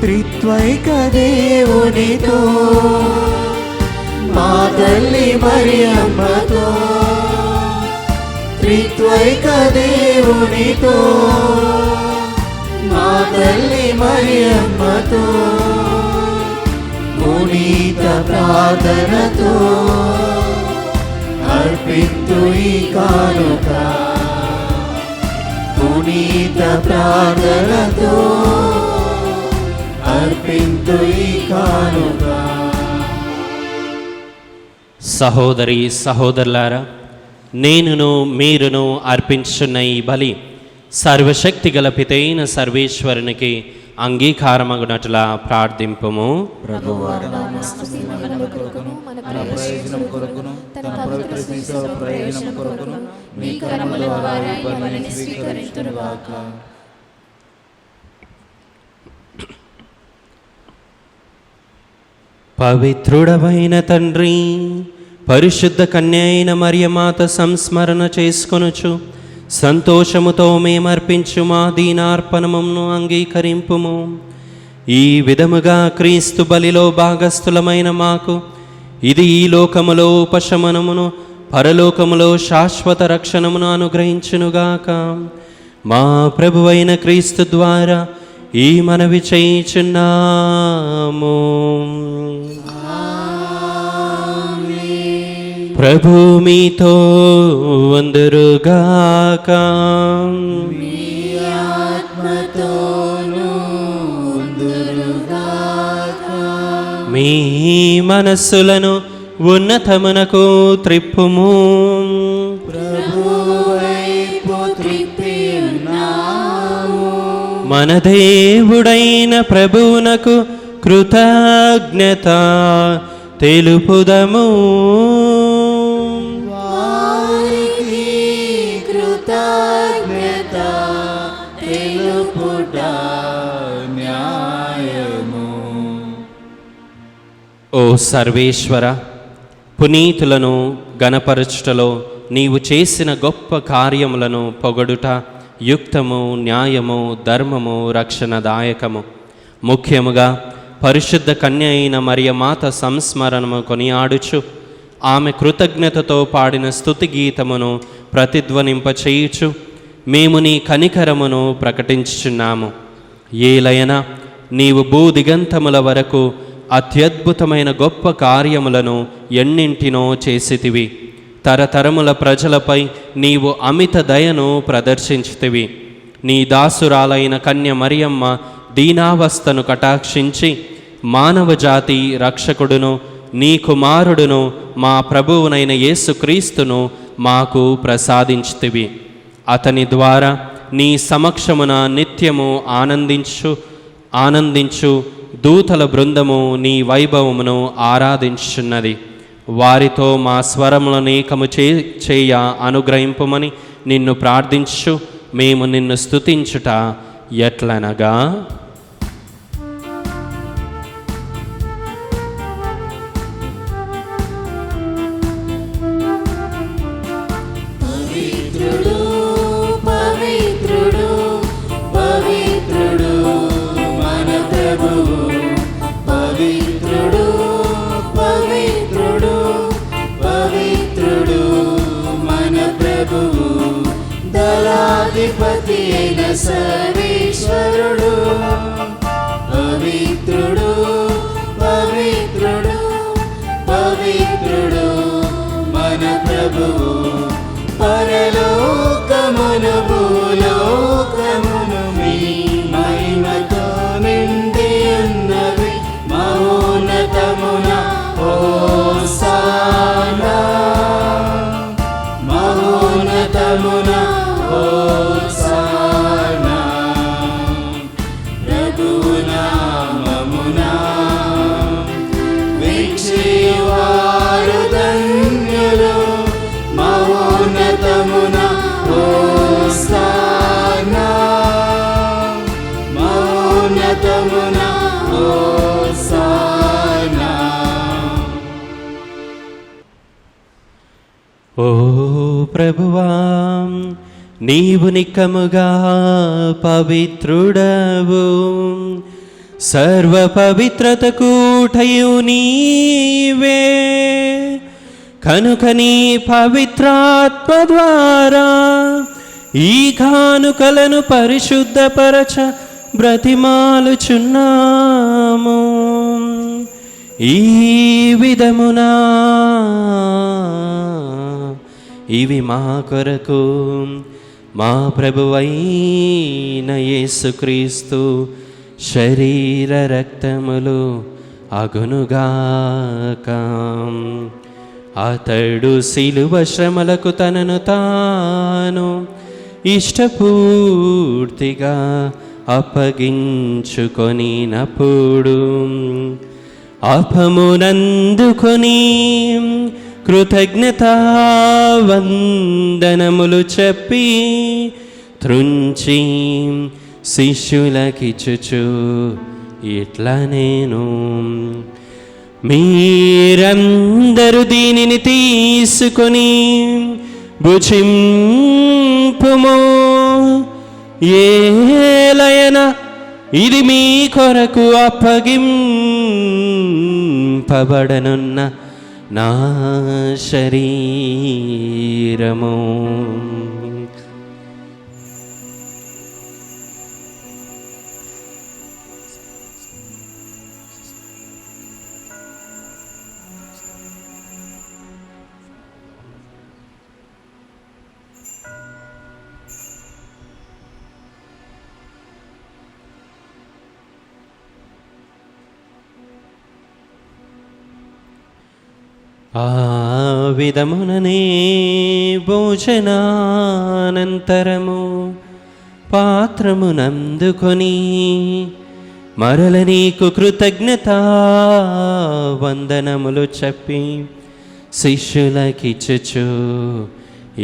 త్రిత్వైక దేవునితో మా తల్లి మరియమ్మతో త్రిత్వైక దేవునితో మా తల్లి మరియమ్మతో పునీత ప్రార్థనతో అర్పింతు ఈ కానుక పునీత ప్రార్థనతో అర్పింతు ఈ కానుక. సహోదరి సహోదరులారా, నేనును మీరును అర్పించున్న ఈ బలి సర్వశక్తి గల పితైన సర్వేశ్వరునికి అంగీకారమగునట్లా ప్రార్థింపుము. పవిత్రుడవైన తండ్రి, పరిశుద్ధ కన్య అయిన మరియమాత సంస్మరణ చేసుకొనుచు సంతోషముతో మేమర్పించు మా దీనార్పణమును అంగీకరింపుము. ఈ విధముగా క్రీస్తు బలిలో భాగస్థులమైన మాకు ఇది ఈ లోకములో ఉపశమనమును, పరలోకములో శాశ్వత రక్షణమును అనుగ్రహించునుగాక. మా ప్రభువైన క్రీస్తు ద్వారా ఈ మనవి చేయుచున్నాము. ప్రభు మీతో వందరుగాక. మీ మనస్సులను ఉన్నతమునకు త్రిప్పుము. మన దేవుడైన ప్రభువునకు కృతజ్ఞత తెలుపుదము. ఓ సర్వేశ్వర, పునీతులను గణపరచుటలో నీవు చేసిన గొప్ప కార్యములను పొగడుట యుక్తము, న్యాయము, ధర్మము, రక్షణదాయకము. ముఖ్యముగా పరిశుద్ధ కన్య అయిన మరియమాత సంస్మరణము కొనియాడుచు ఆమె కృతజ్ఞతతో పాడిన స్తుతి గీతమును ప్రతిధ్వనింపచేయుచు మేము నీ కనికరమును ప్రకటించుచున్నాము. ఏలయనా నీవు భూదిగంతముల వరకు అత్యద్భుతమైన గొప్ప కార్యములను ఎన్నింటినో చేసితివి. తరతరముల ప్రజలపై నీవు అమిత దయను ప్రదర్శించితివి. నీ దాసురాలైన కన్య మరియమ్మ దీనావస్థను కటాక్షించి మానవజాతి రక్షకుడును నీ కుమారుడును మా ప్రభువునైన యేసుక్రీస్తును మాకు ప్రసాదించితివి. అతని ద్వారా నీ సమక్షమున నిత్యము ఆనందించు దూతల బృందము నీ వైభవమును ఆరాధించుచున్నది. వారితో మా స్వరములను ఏకము చేయ అనుగ్రహింపుమని నిన్ను ప్రార్థించు మేము నిన్ను స్తుతించుట ఎట్లనగా, దళాధిపతి అయిన సర్వేశ్వరుడు పవిత్రుడు పవిత్రుడు పవిత్రుడు మన ప్రభువు. పరలోకమును భూలోకమును మీ మహిమతో నిండి ఉన్నవి. మహోన్నతమున హోసానా, మహోన్నతమున హోసానా. ప్రభువు నామమున చేయువారు ధన్యులు మహోన్నతమున హోసన్నా మహోన్నతమున హోసన్నా. ఓ ప్రభువా, నీవు నిక్కముగా పవిత్రుడవు, సర్వ పవిత్రతకు ఊటయు నీవే. కనుక నీ పవిత్రాత్మ ద్వారా ఈ కానుకలను పరిశుద్ధపరచ బ్రతిమాలుచున్నాము. ఈ విధమునా ఇవి మా కొరకు మా ప్రభువైన యేసుక్రీస్తు శరీర రక్తములు అగునుగాక. అతడు శిలువ శ్రమలకు తనను తాను ఇష్టపూర్తిగా అప్పగించుకొనినప్పుడు అపమునందుకొని కృతజ్ఞతా వందనములు చెప్పి త్రుంచి శిష్యులకిచ్చుచు ఇట్లా నేను, మీరందరూ దీనిని తీసుకొని భుజింపుము. ఏలయన ఇది మీ కొరకు అప్పగింపబడనున్న నా శరీరము. ఆ విధముననే భోజనానంతరము పాత్రమునందుకొని మరల నీకు కృతజ్ఞతా వందనములు చెప్పి శిష్యులకిచ్చుచు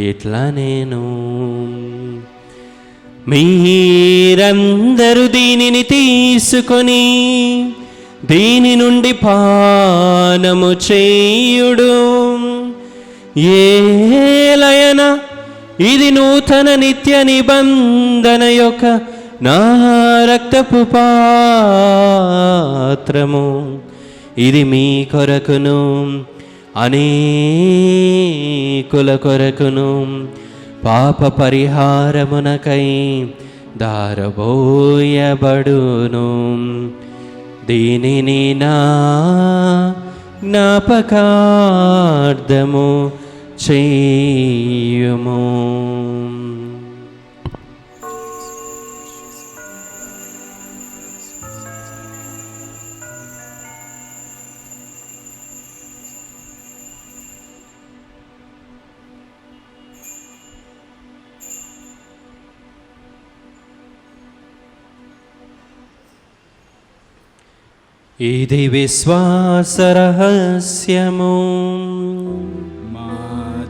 ఇట్లా నేను, మీరందరూ దీనిని తీసుకొని దీని నుండి పానము చేయుడు. ఏలయన ఇది నూతన నిత్య నిబంధన యొక్క నా రక్తపు పాత్రము. ఇది మీ కొరకును అనేకుల కొరకును పాప పరిహారమునకై దారబోయబడును. దీనిని నా జ్ఞాపకార్థము చేయుము. ఇది విశ్వాస రహస్యము. మా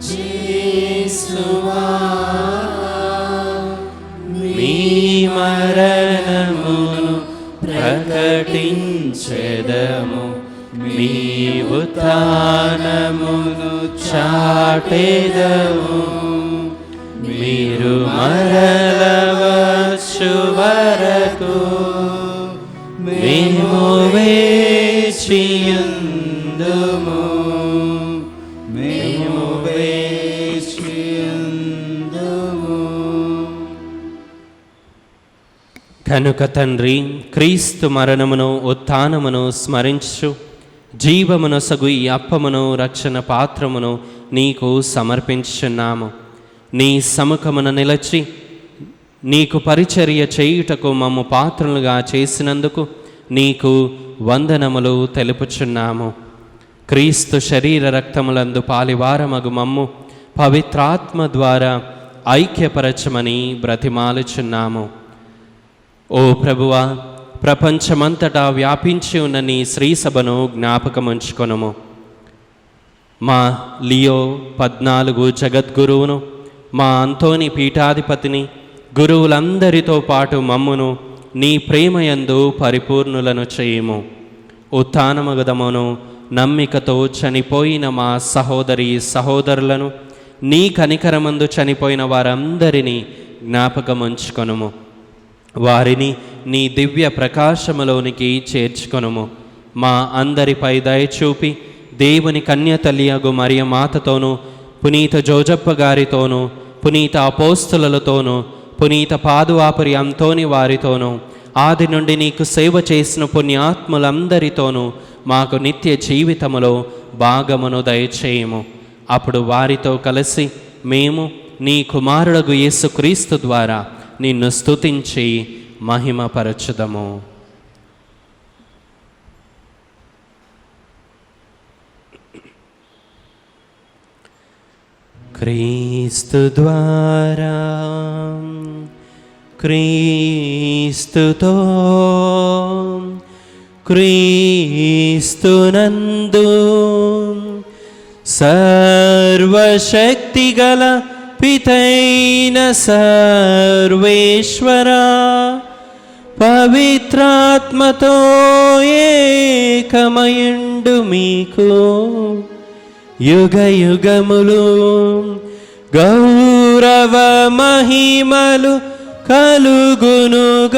యేసువా, మీ మరణమును ప్రకటించెదము, మీ ఉత్థానమును చాటెదము. మీరు మరల వచ్చు వరకు మేము వేచియుందుము. మేము వేచియుందుము. కనుక తండ్రి, క్రీస్తు మరణమును ఉత్థానమును స్మరించు జీవమునొసగు ఈ అప్పమును రక్షణ పాత్రమును నీకు సమర్పించుచున్నాము. నీ సముఖమున నిలచి నీకు పరిచర్య చేయుటకు మమ్ము పాత్రలుగా చేసినందుకు నీకు వందనములు తెలుపుచున్నాము. క్రీస్తు శరీర రక్తములందు పాలివారమగు మమ్ము పవిత్రాత్మ ద్వారా ఐక్యపరచమని బ్రతిమాలుచున్నాము. ఓ ప్రభువా, ప్రపంచమంతటా వ్యాపించి ఉన్న నీ శ్రీ సభను జ్ఞాపకముంచుకొనుము. మా లియో 14 జగద్గురువును, మా అంతోని పీఠాధిపతిని, గురువులందరితో పాటు మమ్మును నీ ప్రేమయందు పరిపూర్ణులను చేయుము. ఉత్థానమగదమును నమ్మికతో చనిపోయిన మా సహోదరి సహోదరులను, నీ కనికరమందు చనిపోయిన వారందరినీ జ్ఞాపకముంచుకొనుము. వారిని నీ దివ్య ప్రకాశములోనికి చేర్చుకొనుము. మా అందరిపై దయచూపి దేవుని కన్యతల్లియగు మరియ మాతతోనూ, పునీత జోజప్ప గారితోనూ, పునీత అపోస్తులతోనూ, పునీత పాదువాపురి అంతోని వారితోనూ, ఆది నుండి నీకు సేవ చేసిన పుణ్యాత్ములందరితోనూ మాకు నిత్య జీవితములో భాగమును దయచేయము. అప్పుడు వారితో కలిసి మేము నీ కుమారుడగు యేసుక్రీస్తు ద్వారా నిన్ను స్తుతించి మహిమపరచుదము. క్రీస్తు ద్వారా, క్రీస్తుతో, క్రీస్తునందు సర్వశక్తిగల పితైన సర్వేశ్వరా, పవిత్రాత్మతో ఏకమయుండు మీకు యుగ యుగములు గౌరవ మహిమలు కలుగునుగాక.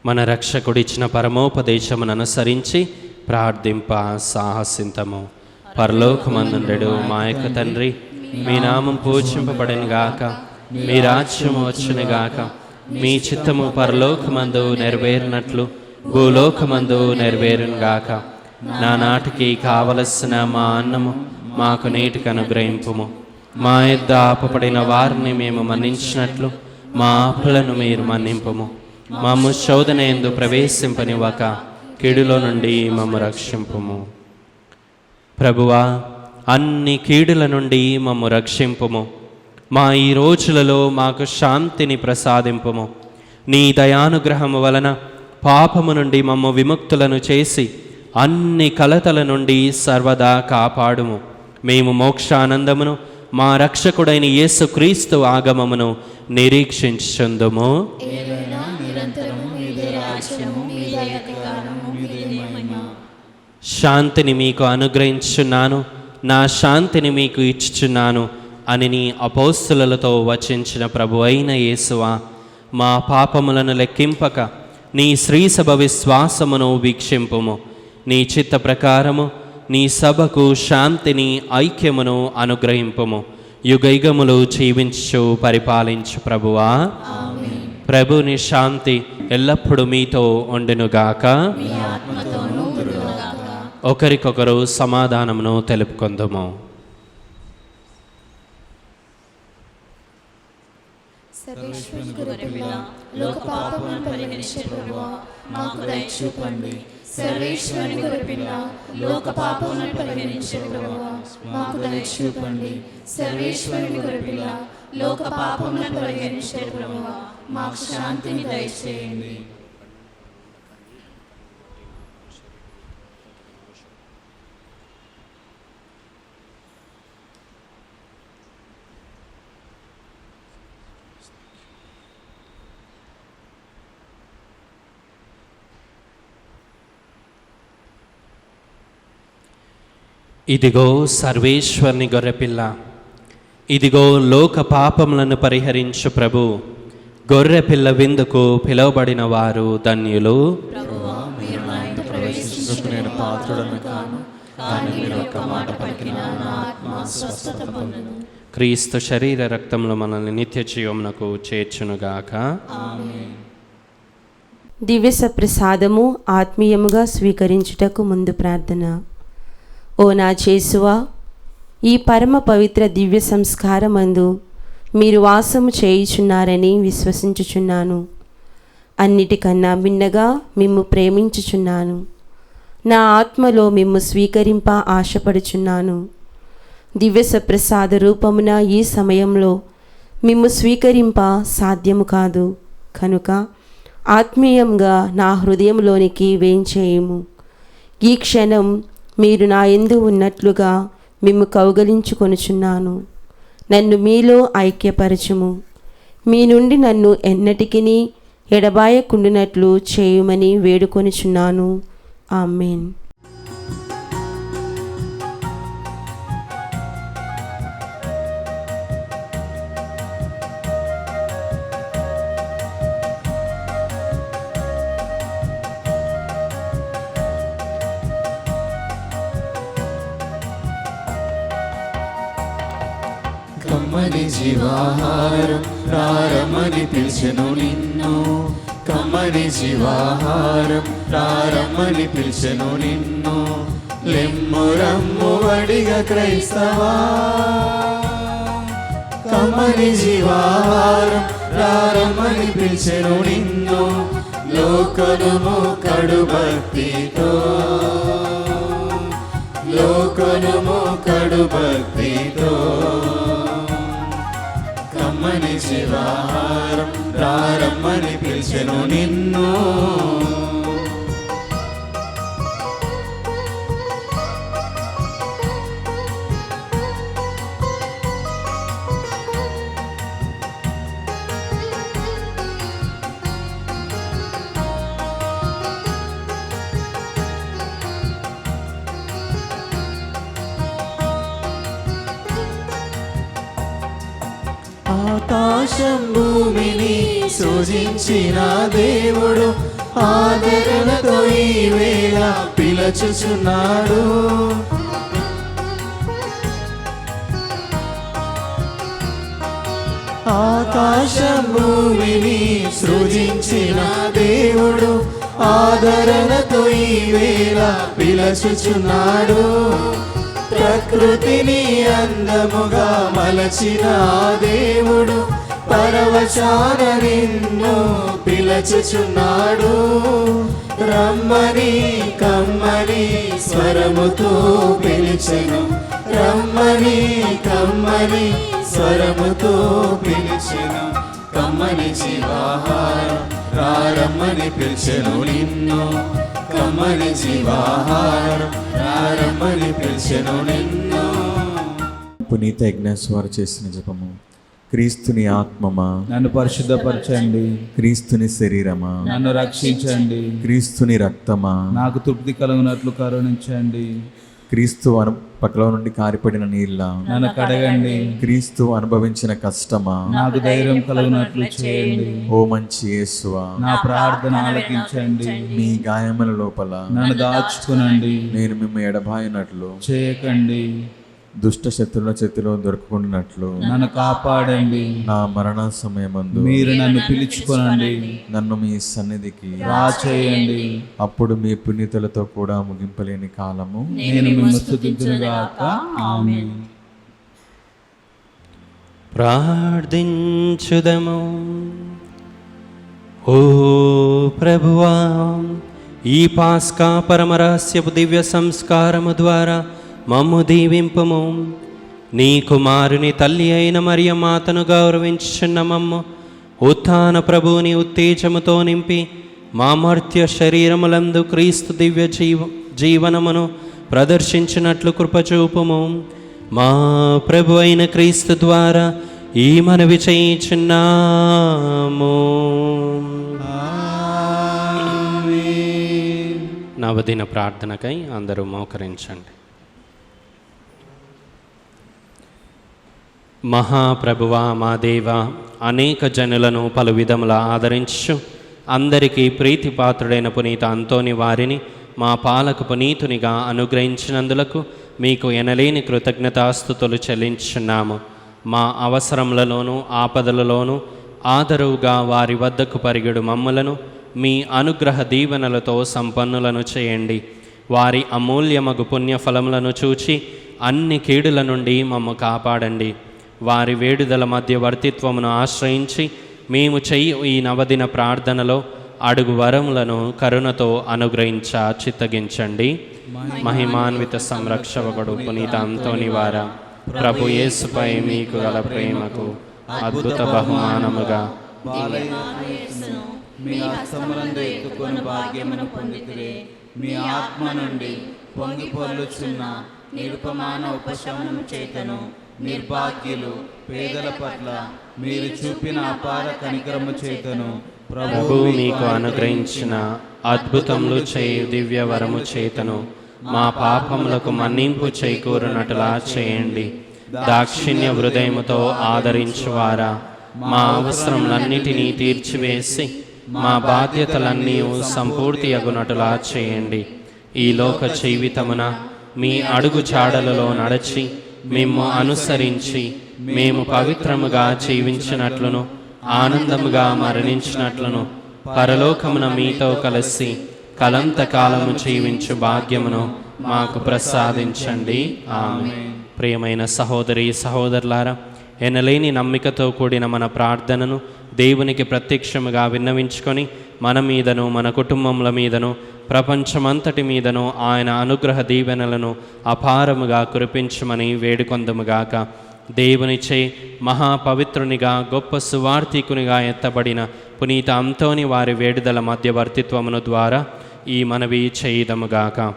మన రక్షకుడిచ్చిన పరమోపదేశమును అనుసరించి ప్రార్థింప సాహసింతము. పరలోకమందుండెడు మా యొక్క తండ్రి, మీ నామం పూజింపబడెను గాక, మీ రాజ్యము వచ్చును గాక, మీ చిత్తము పరలోకమందు నెరవేరినట్లు భూలోకమందు నెరవేరును గాక. నానాటికి కావలసిన మా అన్నము మాకు నేటికి అనుగ్రహింపుము. మా యొద్ద ఆపబడిన వారిని మేము మన్నించినట్లు మా ఆపులను మీరు మన్నింపుము. మమ్ము శోధన యందు ప్రవేశింపనివ్వక కీడులో నుండి మమ్ము రక్షింపుము. ప్రభువా, అన్ని కీడుల నుండి మమ్ము రక్షింపుము. మా ఈ రోజులలో మాకు శాంతిని ప్రసాదింపుము. నీ దయానుగ్రహము వలన పాపము నుండి మమ్ము విముక్తులను చేసి అన్ని కలతల నుండి సర్వదా కాపాడుము. మేము మోక్షానందమును మా రక్షకుడైన యేసుక్రీస్తు ఆగమమును నిరీక్షించుచుందుము. శాంతిని మీకు అనుగ్రహించుచున్నాను, నా శాంతిని మీకు ఇచ్చుచున్నాను అని నీ అపోస్తులతో వచించిన ప్రభు అయిన యేసువా, మా పాపములను లెక్కింపక నీ శ్రీసభ విశ్వాసమును వీక్షింపుము. నీ చిత్త ప్రకారము నీ సభకు శాంతిని ఐక్యమును అనుగ్రహింపుము. యుగయుగములు జీవించు పరిపాలించు ప్రభువా. ప్రభుని శాంతి ఎల్లప్పుడూ మీతో ఉండునుగాక. ఒకరికొకరు సమాధానమును తెలుపుకొందుము. సర్వేశ్వరుని గొర్రెపిల్ల, లోక పాపములను పరిహరించే ప్రభువా, మాకు దయ చూపండి. సర్వేశ్వరుని గొర్రెపిల్ల, లోక పాపములను పరిహరించే ప్రభువా, మాకు దయ చూపండి. సర్వేశ్వరుని గొర్రెపిల్ల, లోక పాపములను పరిహరించే ప్రభువా, మాకు శాంతిని దయచేయండి. ఇదిగో సర్వేశ్వరుని గొర్రెపిల్ల, ఇదిగో లోక పాపములను పరిహరించు ప్రభు. గొర్రెపిల్ల విందుకు పిలువబడిన వారు ధన్యులు. క్రీస్తు శరీర రక్తములు మనల్ని నిత్య జీవమునకు చేర్చునుగాక. దివ్య సప్రసాదము ఆత్మీయముగా స్వీకరించుటకు ముందు ప్రార్థన. ఓ నా యేసువా, ఈ పరమ పవిత్ర దివ్య సంస్కారమందు మీరు వాసము చేయుచున్నారని విశ్వసించుచున్నాను. అన్నిటికన్నా భిన్నగా మిమ్ము ప్రేమించుచున్నాను. నా ఆత్మలో మిమ్ము స్వీకరింప ఆశపడుచున్నాను. దివ్య సప్రసాద రూపమున ఈ సమయంలో మిమ్ము స్వీకరింప సాధ్యము కాదు కనుక ఆత్మీయంగా నా హృదయంలోనికి వేంచేయము. ఈ క్షణం మీరు నా యందు ఉన్నట్లుగా మిమ్ము కౌగలించుకొనుచున్నాను. నన్ను మీలో ఐక్యపరచుము. మీ నుండి నన్ను ఎన్నటికిని ఎడబాయకుండునట్లు చేయుమని వేడుకొనుచున్నాను. ఆమేన్. కమ్మని జీవాహారం రారమని పిలిచెను నిన్ను. కమ్మని జీవాహారం రారమని పిలిచెను నిన్ను. లెమ్ము రమ్ము వడిగ క్రైస్తవా. కమ్మని జీవాహారం రారమని పిలిచెను నిన్ను. లోకనుము కడు భక్తితో, లోకనుము కడు భక్తితో. కమ్మని జీవాహారం రారమ్మని పిలిచెను నిన్ను. ఆకాశం భూమిని సృజించిన దేవుడు ఆదరణతో ఈ వేళ పిలుచుచున్నాడు. ఆకాశం భూమిని సృజించిన దేవుడు ఆదరణతో ఈ వేళ పిలుచుచున్నాడు. ప్రకృతిని అందముగా మలచిన దేవుడు పరవశాన నిన్ను పిలుచుచున్నాడు. రమ్మని కమ్మని స్వరముతో పిలిచెను. రమ్మని కమ్మని స్వరముతో పిలిచెను. కమ్మని జీవాహారం రారమ్మని పిలిచెను నిన్ను. కమ్మని జీవాహారం రారమ్మని పిలిచెను నిన్ను. పునీత ఇగ్నాస్ వారు చేసిన జపము. క్రీస్తుని ఆత్మమా నన్ను పరిశుద్ధపరచండి. క్రీస్తుని శరీరమా నన్ను రక్షించండి. క్రీస్తుని రక్తమా నాకు తృప్తి కలుగునట్లు కరుణించండి. క్రీస్తు పక్కలో నుండి కారిపడిన నీళ్ళ నన్ను కడగండి. క్రీస్తు అనుభవించిన కష్టమా నాకు ధైర్యం కలుగునట్లు చేయండి. ఓ మంచి యేసువా, నా ప్రార్థన ఆలకించండి. మీ గాయముల లోపల నన్ను దాచుకునండి. నేను మిమ్ము ఎడబాయినట్లు చేయకండి. దుష్ట శత్రుల చేతిలో దొరకకుండానట్లు నన్ను కాపాడండి. నా మరణ సమయమందు మీరు నన్ను పిలుచుకొనండి. నన్ను మీ సన్నిధికి చేయండి. అప్పుడు మీ పుణ్యతులతో కూడా ముగింపలేని కాలము నేను మిమ్మల్ని స్తుతించునుగాక. ఆమేన్. ప్రార్థించుదము. ఓ ప్రభువా, ఈ పాస్కా పరమరహస్యపు దివ్య సంస్కారము ద్వారా మమ్ము దీవింపుము. నీ కుమారుని తల్లి అయిన మరియ మాతను గౌరవించుచున్న మమ్ము ఉత్థాన ప్రభువుని ఉత్తేజముతో నింపి మా మర్త్య శరీరములందు క్రీస్తు దివ్య జీవనమును ప్రదర్శించినట్లు కృపచూపుము. మా ప్రభు అయిన క్రీస్తు ద్వారా ఈ మనవి చేయుచున్నాము. నవదిన ప్రార్థనకై అందరూ మోకరించండి. మహాప్రభువా, మా దేవ, అనేక జనులను పలు విధముల ఆదరించు అందరికీ ప్రీతిపాత్రుడైన పునీత అంతోని వారిని మా పాలక పునీతునిగా అనుగ్రహించినందులకు మీకు ఎనలేని కృతజ్ఞతాస్తుతులు చెల్లించున్నాము. మా అవసరములలోనూ ఆపదలలోనూ ఆదరువుగా వారి వద్దకు పరిగెడు మమ్మలను మీ అనుగ్రహ దీవెనలతో సంపన్నులను చేయండి. వారి అమూల్యమగు పుణ్యఫలములను చూచి అన్ని కీడుల నుండి మమ్ము కాపాడండి. వారి వేడుదల మధ్య వర్తిత్వమును ఆశ్రయించి మేము చెయ్యి ఈ నవదిన ప్రార్థనలో అడుగు వరములను కరుణతో అనుగ్రహించ చిత్తగించండి. మహిమాన్విత సంరక్షకుడు పునీత అంతోని వారా, ప్రభు యేసుపై మీకు గల ప్రేమకు అద్భుత బహుమానముగా బాలయేసును మీ హస్తములందు ఎత్తుకొని భాగ్యమును పొందితిరే. మీ ఆత్మ నుండి పొంగి పొర్లుచున్న నిరుపమాన ఉపశమనము చేతను నిర్భాగ్యులు పేదల పట్ల మీరు చూపిన అపార కనికరము చేతను ప్రభు మీకు అనుగ్రహించిన అద్భుతములు చేయు దివ్య వరము చేతను మా పాపములకు మన్నింపు చేకూరునట్లా చేయండి. దాక్షిణ్య హృదయముతో ఆదరించువారా, మా అవసరములన్నిటినీ తీర్చివేసి మా బాధ్యతలన్నీ సంపూర్తి అగునట్లా చేయండి. ఈ లోక జీవితమున మీ అడుగు జాడలలో నడచి మేము అనుసరించి మేము పవిత్రముగా జీవించినట్లును ఆనందముగా మరణించినట్లును పరలోకమున మీతో కలిసి కలంతకాలము జీవించు భాగ్యమును మాకు ప్రసాదించండి. ఆమేన్. ప్రియమైన సహోదరి సహోదరులారా, ఎనలేని నమ్మికతో కూడిన మన ప్రార్థనను దేవునికి ప్రత్యక్షముగా విన్నవించుకొని మన మీదను మన కుటుంబముల మీదను ప్రపంచమంతటి మీదను ఆయన అనుగ్రహ దీవెనలను అపారముగా కురిపించమని వేడుకొందుముగాక. దేవునిచే మహాపవిత్రునిగా గొప్ప సువార్థికునిగా ఎత్తబడిన పునీత అంతోని వారి వేడుదల మధ్యవర్తిత్వమును ద్వారా ఈ మనవి చేయుదముగాక.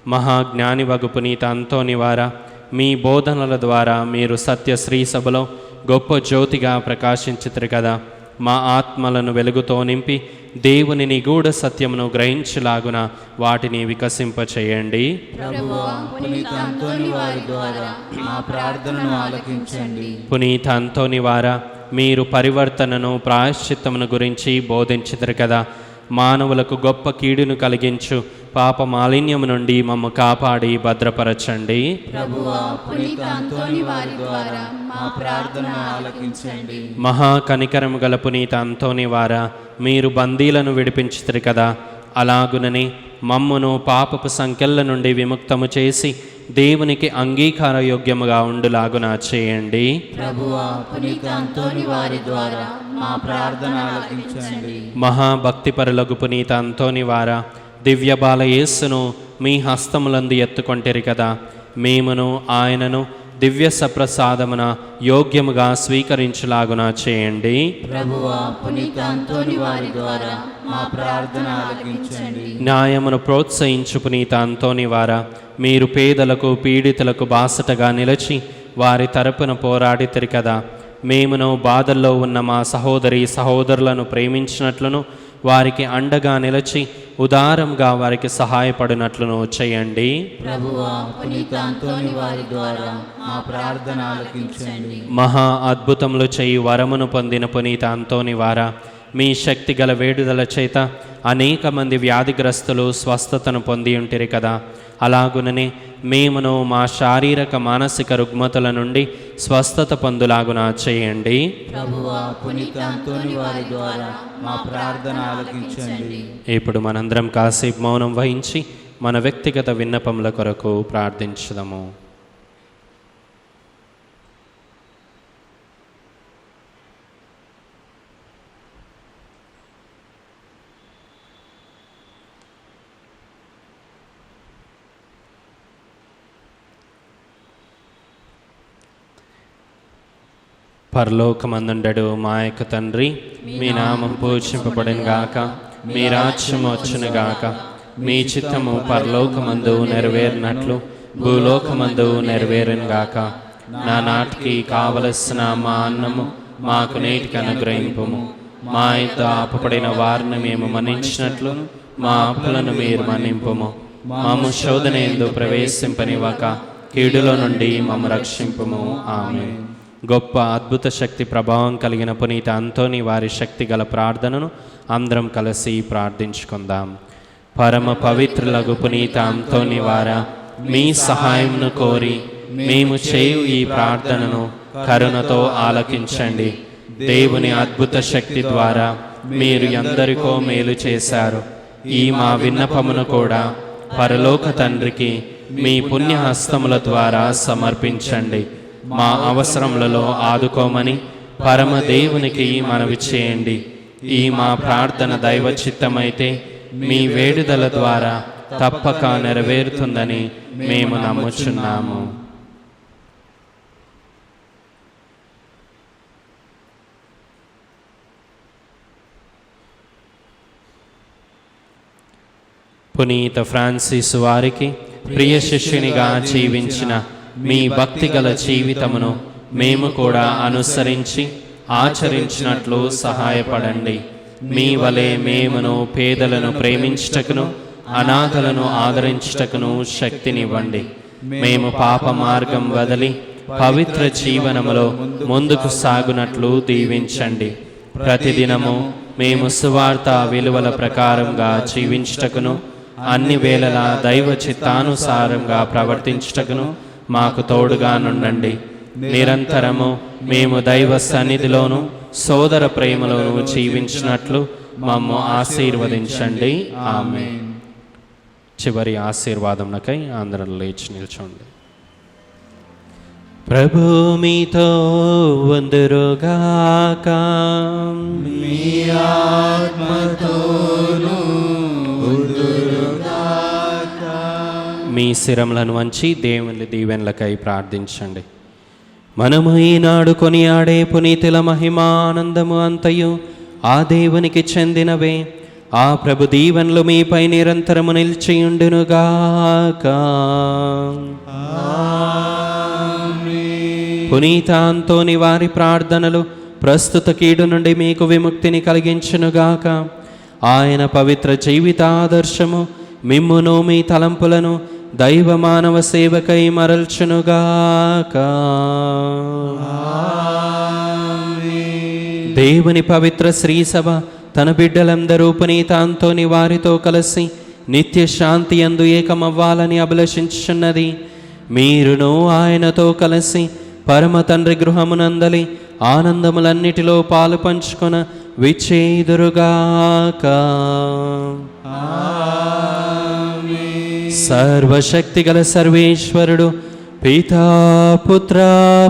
మహాజ్ఞానివగు పునీత అంతోని వారా, మీ బోధనల ద్వారా మీరు సత్య శ్రీ సభలో గొప్ప జ్యోతిగా ప్రకాశించితిరి కదా. మా ఆత్మలను వెలుగుతో నింపి దేవుని నిగూఢ సత్యమును గ్రహించులాగున వాటిని వికసింపచేయండి. ప్రభువా, పునీత అంతోని వారి ద్వారా మా ప్రార్థనను ఆలకించండి. పునీత అంతోని వారా, మీరు పరివర్తనను ప్రాయశ్చిత్తమును గురించి బోధించితిరి కదా. మానవులకు గొప్ప కీడును కలిగించు పాప మాలిన్యము నుండి మమ్ము కాపాడి భద్రపరచండి. ప్రభువా, పునీత అంతోని వారి ద్వారా మా ప్రార్థనను ఆలకించండి. మహా కనికరము గల పునీత అంతోని వారా, మీరు బందీలను విడిపించితిరి కదా. అలాగునని మమ్మును పాపపు సంకెళ్ళ నుండి విముక్తము చేసి దేవునికి అంగీకారయోగ్యముగా ఉండులాగున చేయండి. ప్రభువా, పునీత అంతోని వారి ద్వారా మా ప్రార్థన ఆలకించండి. మహాభక్తిపరులగు పునీత అంతోని వారా, దివ్య బాల యేసును మీ హస్తములందు ఎత్తుకొంటిరి కదా. మేమును ఆయనను దివ్య సప్రసాదమున యోగ్యముగా స్వీకరించులాగున చేయండి. ప్రభువా, పునీత అంతోని వారి ద్వారా మా ప్రార్థన ఆలకించండి. న్యాయమును ప్రోత్సహించు పునీత అంతోని వారా, మీరు పేదలకు పీడితులకు బాసటగా నిలిచి వారి తరపున పోరాడితిరి కదా. మేమును బాధల్లో ఉన్న మా సహోదరి సహోదరులను ప్రేమించినట్లును వారికి అండగా నిలిచి ఉదారంగా వారికి సహాయపడినట్లును చేయండి. ప్రభువా, పునీత అంతోని వారి ద్వారా మా ప్రార్థన ఆలకించండి. మహా అద్భుతములు చేయు వరమును పొందిన పునీత అంతోని వారా, మీ శక్తి గల వేడుదల చేత అనేక మంది వ్యాధిగ్రస్తులు స్వస్థతను పొంది ఉంటిరి కదా. అలాగుననే మేమును మా శారీరక మానసిక రుగ్మతల నుండి స్వస్థత పొందులాగున చేయండి. ప్రభువా, పునీత అంతోని వారి ద్వారా మా ప్రార్థన ఆలకించండి. ఇప్పుడు మనందరం కాసేపు మౌనం వహించి మన వ్యక్తిగత విన్నపముల కొరకు ప్రార్థించుదాము. పరలోకమందుండెడు మా యొక్క తండ్రి, మీ నామం పూజింపబడును గాక, మీ రాజ్యం వచ్చును గాక, మీ చిత్తము పరలోకమందు నెరవేరినట్లు భూలోకమందు నెరవేరును గాక. నా నాటికి కావలసిన మా అన్నము మాకు నేటికి అనుగ్రహింపుము. మా యొక్క అప్పబడిన వారిని మేము మన్నించినట్లు మా అప్పులను మీరు మన్నింపుము. మాము శోధన యందు ప్రవేశింపనివ్వక కీడులో నుండి మమ్ము రక్షింపుము. ఆమేన్. గొప్ప అద్భుత శక్తి ప్రభావం కలిగిన పునీత అంతోని వారి శక్తి గల ప్రార్థనను అందరం కలిసి ప్రార్థించుకుందాం. పరమ పవిత్రులగు పునీత అంతోని వారా, మీ సహాయంను కోరి మేము చేయు ఈ ప్రార్థనను కరుణతో ఆలకించండి. దేవుని అద్భుత శక్తి ద్వారా మీరు ఎందరికో మేలు చేశారు. ఈ మా విన్నపమును కూడా పరలోక తండ్రికి మీ పుణ్యహస్తముల ద్వారా సమర్పించండి. మా అవసరములలో ఆదుకోమని పరమదేవునికి మనవి చేయండి. ఈ మా ప్రార్థన దైవ చిత్తమైతే మీ వేడుదల ద్వారా తప్పక నెరవేరుతుందని మేము నమ్ముచున్నాము. పునీత ఫ్రాన్సిస్ వారికి ప్రియ శిష్యునిగా జీవించిన మీ భక్తిగల జీవితమును మేము కూడా అనుసరించి ఆచరించినట్లు సహాయపడండి. మీ వలె మేమును పేదలను ప్రేమించుటకును అనాథలను ఆదరించుటకును శక్తినివ్వండి. మేము పాప మార్గం వదిలి పవిత్ర జీవనములో ముందుకు సాగునట్లు దీవించండి. ప్రతిదినము మేము సువార్త విలువల ప్రకారంగా జీవించుటకును అన్ని వేళలా దైవ చిత్తానుసారంగా ప్రవర్తించుటకును మాకు తోడుగా నుండండి. నిరంతరము మేము దైవ సన్నిధిలోను సోదర ప్రేమలోను జీవించినట్లు మమ్ము ఆశీర్వదించండి. ఆమేన్. చివరి ఆశీర్వాదమునకై అందరం లేచి నిల్చోండి. ప్రభు మీతో వందరుగాక. మీ ఆత్మతోను ఉందురుగాక. మీ శిరములను వంచి దేవుని దీవెనలకై ప్రార్థించండి. మనము ఈనాడు కొనియాడే పునీతుల మహిమానందము అంతయు ఆ దేవునికి చెందినవే. ఆ ప్రభు దీవెనలు మీపై నిరంతరము నిలిచియుండునుగాక. పునీత అంతోని వారి ప్రార్థనలు ప్రస్తుత కీడు నుండి మీకు విముక్తిని కలిగించునుగాక. ఆయన పవిత్ర జీవిత ఆదర్శము మిమ్మును మీ తలంపులను దైవ మానవ సేవకై మరల్చునుగాక. దేవుని పవిత్ర శ్రీసభ తన బిడ్డలందరూ పునీత అంతోని వారితో కలిసి నిత్య శాంతి యందు ఏకమవ్వాలని అభిలషించుచున్నది. మీరును ఆయనతో కలిసి పరమ తండ్రి గృహమునందలి ఆనందములన్నిటిలో పాలు పంచుకొన విచ్చేదురుగాక. సర్వశక్తిగల సర్వేశ్వరుడు పితా పుత్ర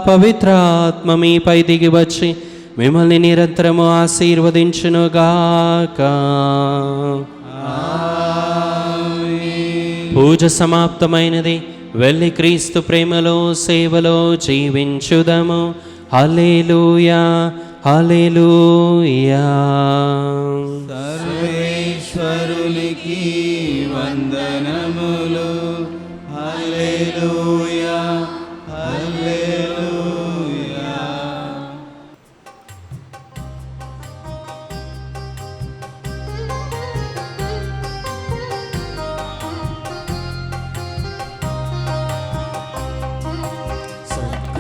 పవిత్రాత్మ మీపై దిగి వచ్చి మిమ్మల్ని నిరంతరము ఆశీర్వదించునుగాక. పూజ సమాప్తమైనది. వెళ్ళి క్రీస్తు ప్రేమలో సేవలో జీవించుదము. హల్లెలూయా హల్లెలూయా. సర్వేశ్వరునికి వందనములు. హల్లెలూయా హల్లెలూయా.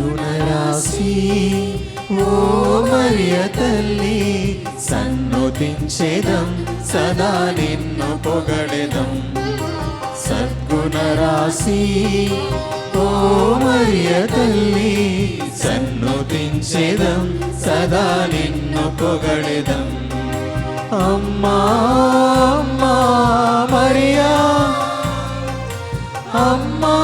గుణరాశి ఓ మరియ తల్లి, సన్నుతించెదం సదా నిన్ను పొగడెదం. సద్గుణరాశి ఓ మరియ తల్లి, సన్నుతించెదం సదా నిన్ను పొగడెదం. అమ్మా అమ్మా మరియా, అమ్మా